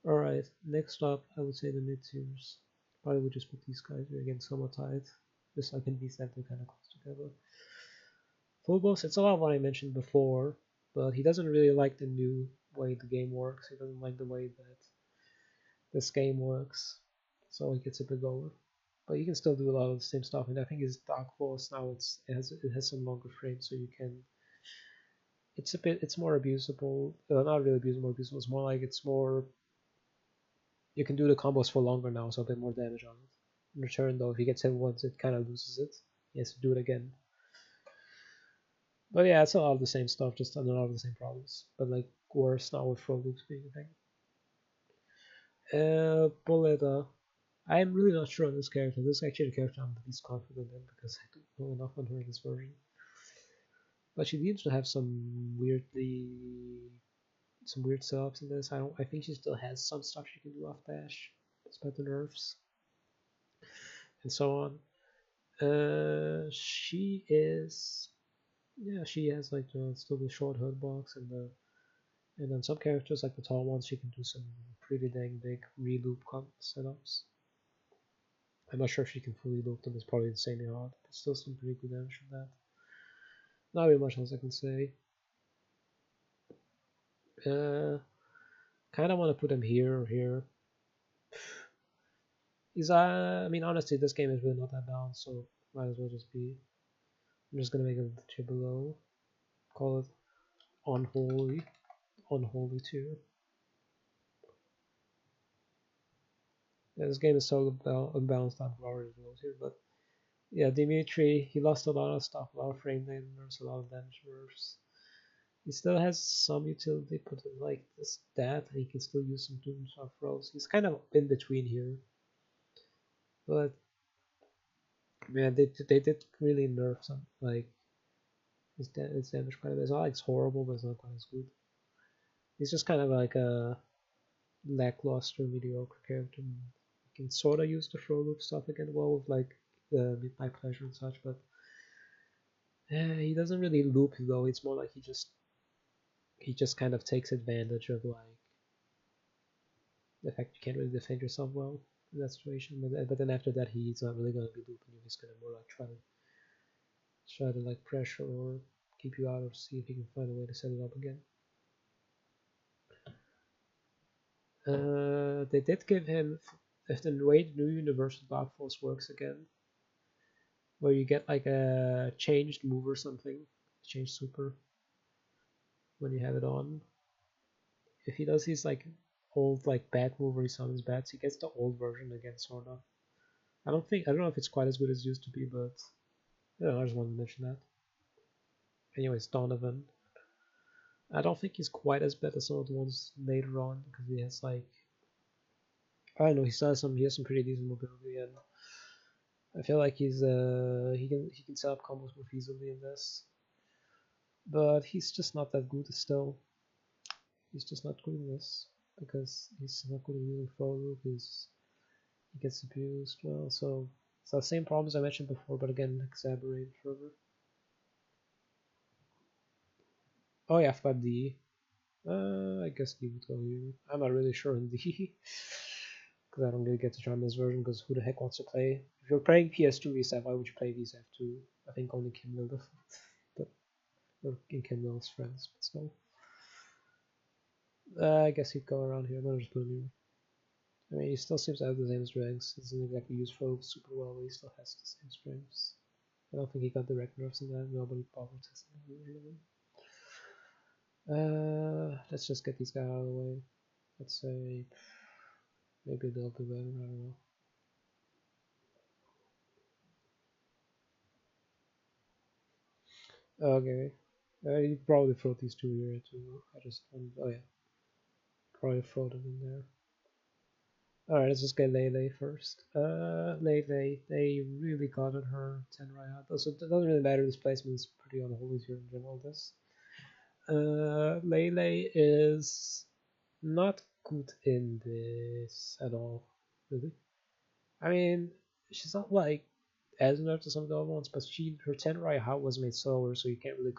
S1: Alright, next up I would say the mid tiers. Probably would just put these guys here again somewhat tight. Just so I can VSAV them kind of close together. Full boss, it's a lot of what I mentioned before, but he doesn't really like the new way the game works. He doesn't like the way that this game works, so it gets a bit lower. But you can still do a lot of the same stuff, and I think his Dark Force now it has some longer frames, so you can. It's more abusable. Not really abusable, It's more like it's more. You can do the combos for longer now, so a bit more damage on it. In return, though, if he gets hit once, it kind of loses it. He has to do it again. But yeah, it's a lot of the same stuff, just a lot of the same problems. But like worse now with throw loops being a thing. Boleta. I'm really not sure on this character. This is actually the character I'm the least confident in because I don't know enough on her in this version. But she seems to have some weird setups in this. I think she still has some stuff she can do off dash, despite the nerfs and so on. She has like still the short hood box and then some characters like the tall ones she can do some pretty dang big re-loop setups. I'm not sure if she can fully loop them. It's probably insanely hard, but still some pretty good damage from that. Not really much else I can say. Kind of want to put him here or here. I mean, honestly, this game is really not that balanced, so might as well just be. I'm just gonna make it tier below. Call it unholy 2. Yeah, this game is so unbalanced on already here, but yeah, Dimitri, he lost a lot of stuff, a lot of frame rate nerfs, a lot of damage nerfs. He still has some utility, but like that, he can still use some Doomshot throws. He's kind of in between here. But man, they did really nerf some like his damage quite a bit. It's not like it's horrible, but it's not quite as good. He's just kind of like a lackluster, mediocre character. You can sort of use the throw loop stuff again well with like my pleasure and such, but he doesn't really loop though. It's more like he just kind of takes advantage of like the fact you can't really defend yourself well in that situation. But then after that, he's not really gonna be looping. He's gonna more like try to like pressure or keep you out or see if he can find a way to set it up again. They did give him, if the way the new Universal Dark Force works again, where you get like a changed move or something, changed super, when you have it on. If he does his like old like bat move where he summons bats, he gets the old version again, sorta. I don't know if it's quite as good as it used to be, but I just wanted to mention that. Anyways, Donovan. I don't think he's quite as bad as some of the ones later on because he has like I don't know, he has some pretty decent mobility, and I feel like he can set up combos more easily in this. But he's just not that good still. He's just not good in this because he's not good at using throw loop. He gets abused well, so it's the same problems I mentioned before, but again exacerbated further. Oh yeah, I forgot D. I guess D would go here. I'm not really sure in D. Because I don't really get to try this version, because who the heck wants to play? If you're playing PS2 VSAV, why would you play VSAV 2? I think only Kim will, but or Kim Will's friends, but still. I guess he'd go around here. I'm gonna just put him here. I mean, he still seems to have the same strengths. He doesn't exactly use throw super well, but he still has the same strengths. I don't think he got direct nerfs in that. Nobody bothered testing him. Let's just get these guys out of the way. Let's say maybe they'll do better. I don't know. Okay. You probably throw these two here too. Oh yeah. Probably throw them in there. Alright, let's just get Lele first. Lele, they really got at her 10 right out. So it doesn't really matter, this placement is pretty unholy here in general. This. Lele is not good in this at all, really. I mean, she's not like as nerfed as some of the other ones, but her 10 right out was made slower, so you can't really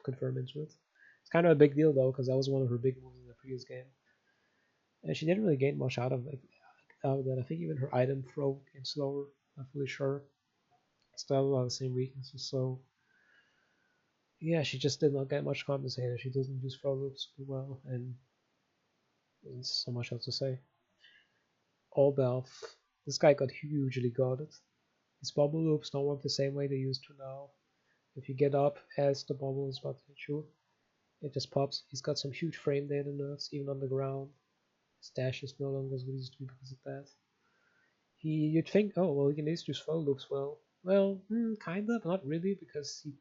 S1: confirm into it. It's kind of a big deal though, because that was one of her big moves in the previous game, and she didn't really gain much out of that. I think even her item throw became slower. Not fully sure. Still have a lot of the same weaknesses, so yeah, she just did not get much compensated. She doesn't use throw loops super well, and there's so much else to say. All Belf. This guy got hugely guarded. His bubble loops don't work the same way they used to now. If you get up as the bubble is about to hit you, it just pops. He's got some huge frame data nerfs, even on the ground. His dash is no longer as good as it used to be because of that. You'd think, oh, well, he can at least use throw loops well. Well, kinda, but not really, because he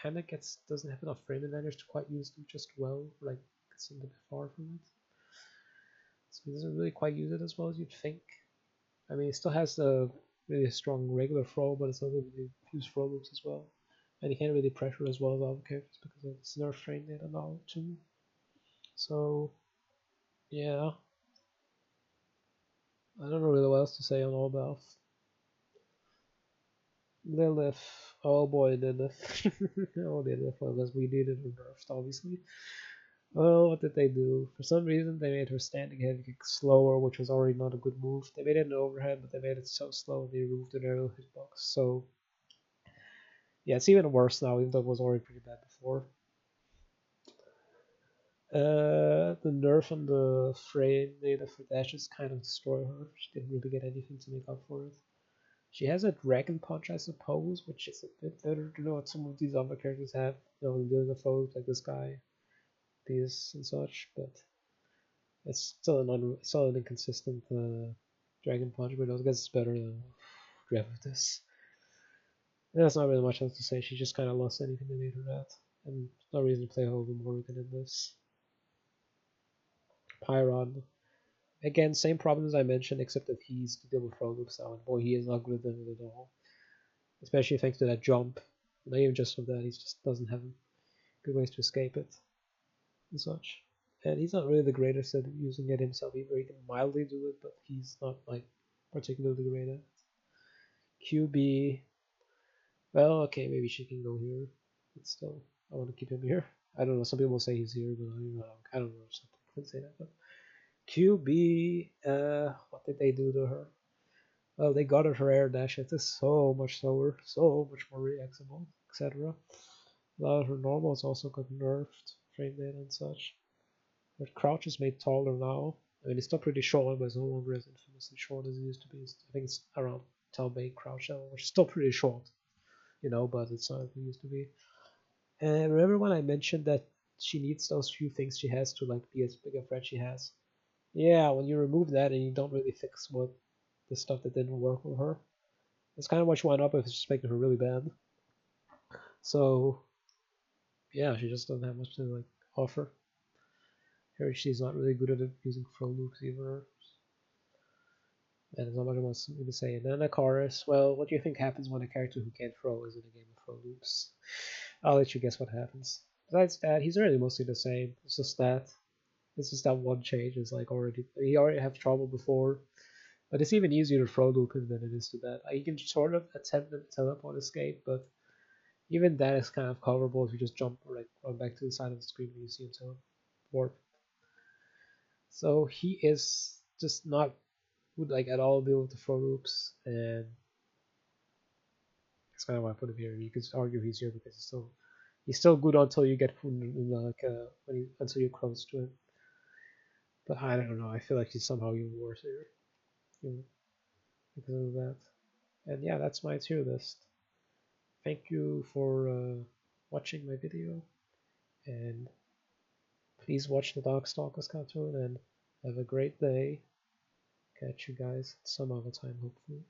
S1: kinda doesn't have enough frame advantage to quite use them just well, like, gets a little bit far from it. So he doesn't really quite use it as well as you'd think. I mean, he still has the really strong regular throw, but it's not really use throw loops as well. And he can't really pressure as well as other characters because of his nerf frame data now too. So, yeah. I don't know really what else to say on All Belf. Lilith. Oh boy, Lilith. Oh, Lilith. Well, because we needed her nerfed, obviously. Well, what did they do? For some reason, they made her standing heavy kick slower, which was already not a good move. They made it an overhead, but they made it so slow they removed an aerial hitbox. So, yeah, it's even worse now, even though it was already pretty bad before. The nerf on the frame data for dashes kind of destroy her. She didn't really get anything to make up for it. She has a Dragon Punch, I suppose, which is a bit better to know what some of these other characters have. You know, doing a fold like this guy, these and such, but it's still an inconsistent Dragon Punch, but I guess it's better than Gravitas. There's not really much else to say. She just kind of lost anything they made her that, and no reason to play her over Morrigan in this. Pyron. Again, same problems I mentioned, except that he's to deal with throw loops now, and boy, he is not good at them at all. Especially thanks to that jump. Not even just for that, he just doesn't have good ways to escape it and such. And he's not really the greatest at using it himself either. He can mildly do it, but he's not like particularly great at it. QB. Well, okay, maybe she can go here. But still, I want to keep him here. I don't know. Some people say he's here, but I don't know. Something could say that. But QB. What did they do to her? Well, they got her air dash. It is so much slower, so much more reactable, etc. A lot of her normals also got nerfed, frame data and such. Her crouch is made taller now. I mean, it's still pretty short, but it's no longer as infamously short as it used to be. I think it's around tailbane crouch level, which is still pretty short, but it's not as it used to be. And remember when I mentioned that she needs those few things she has to like be as big a threat she has? Yeah, when you remove that and you don't really fix the stuff that didn't work with her, it's kind of what you wind up with, is just making her really bad. So yeah, she just doesn't have much to like offer. Here she's not really good at it using throw loops either. And there's not much else to say. And then a chorus. Well, what do you think happens when a character who can't throw is in a game of throw loops? I'll let you guess what happens. Besides that, he's really mostly the same. It's just that one change is like he already had trouble before. But it's even easier to throw loop him than it is to that. You can sort of attempt a teleport escape, but even that is kind of coverable if you just jump or like run back to the side of the screen when you see him teleport. So he is just not good like at all deal with the throw loops, and that's kind of why I put him here. You could argue he's here because he's still good until you get until you're close to him. But I don't know. I feel like he's somehow even worse here, because of that. And yeah, that's my tier list. Thank you for watching my video, and please watch the Darkstalkers cartoon and have a great day. Catch you guys some other time, hopefully.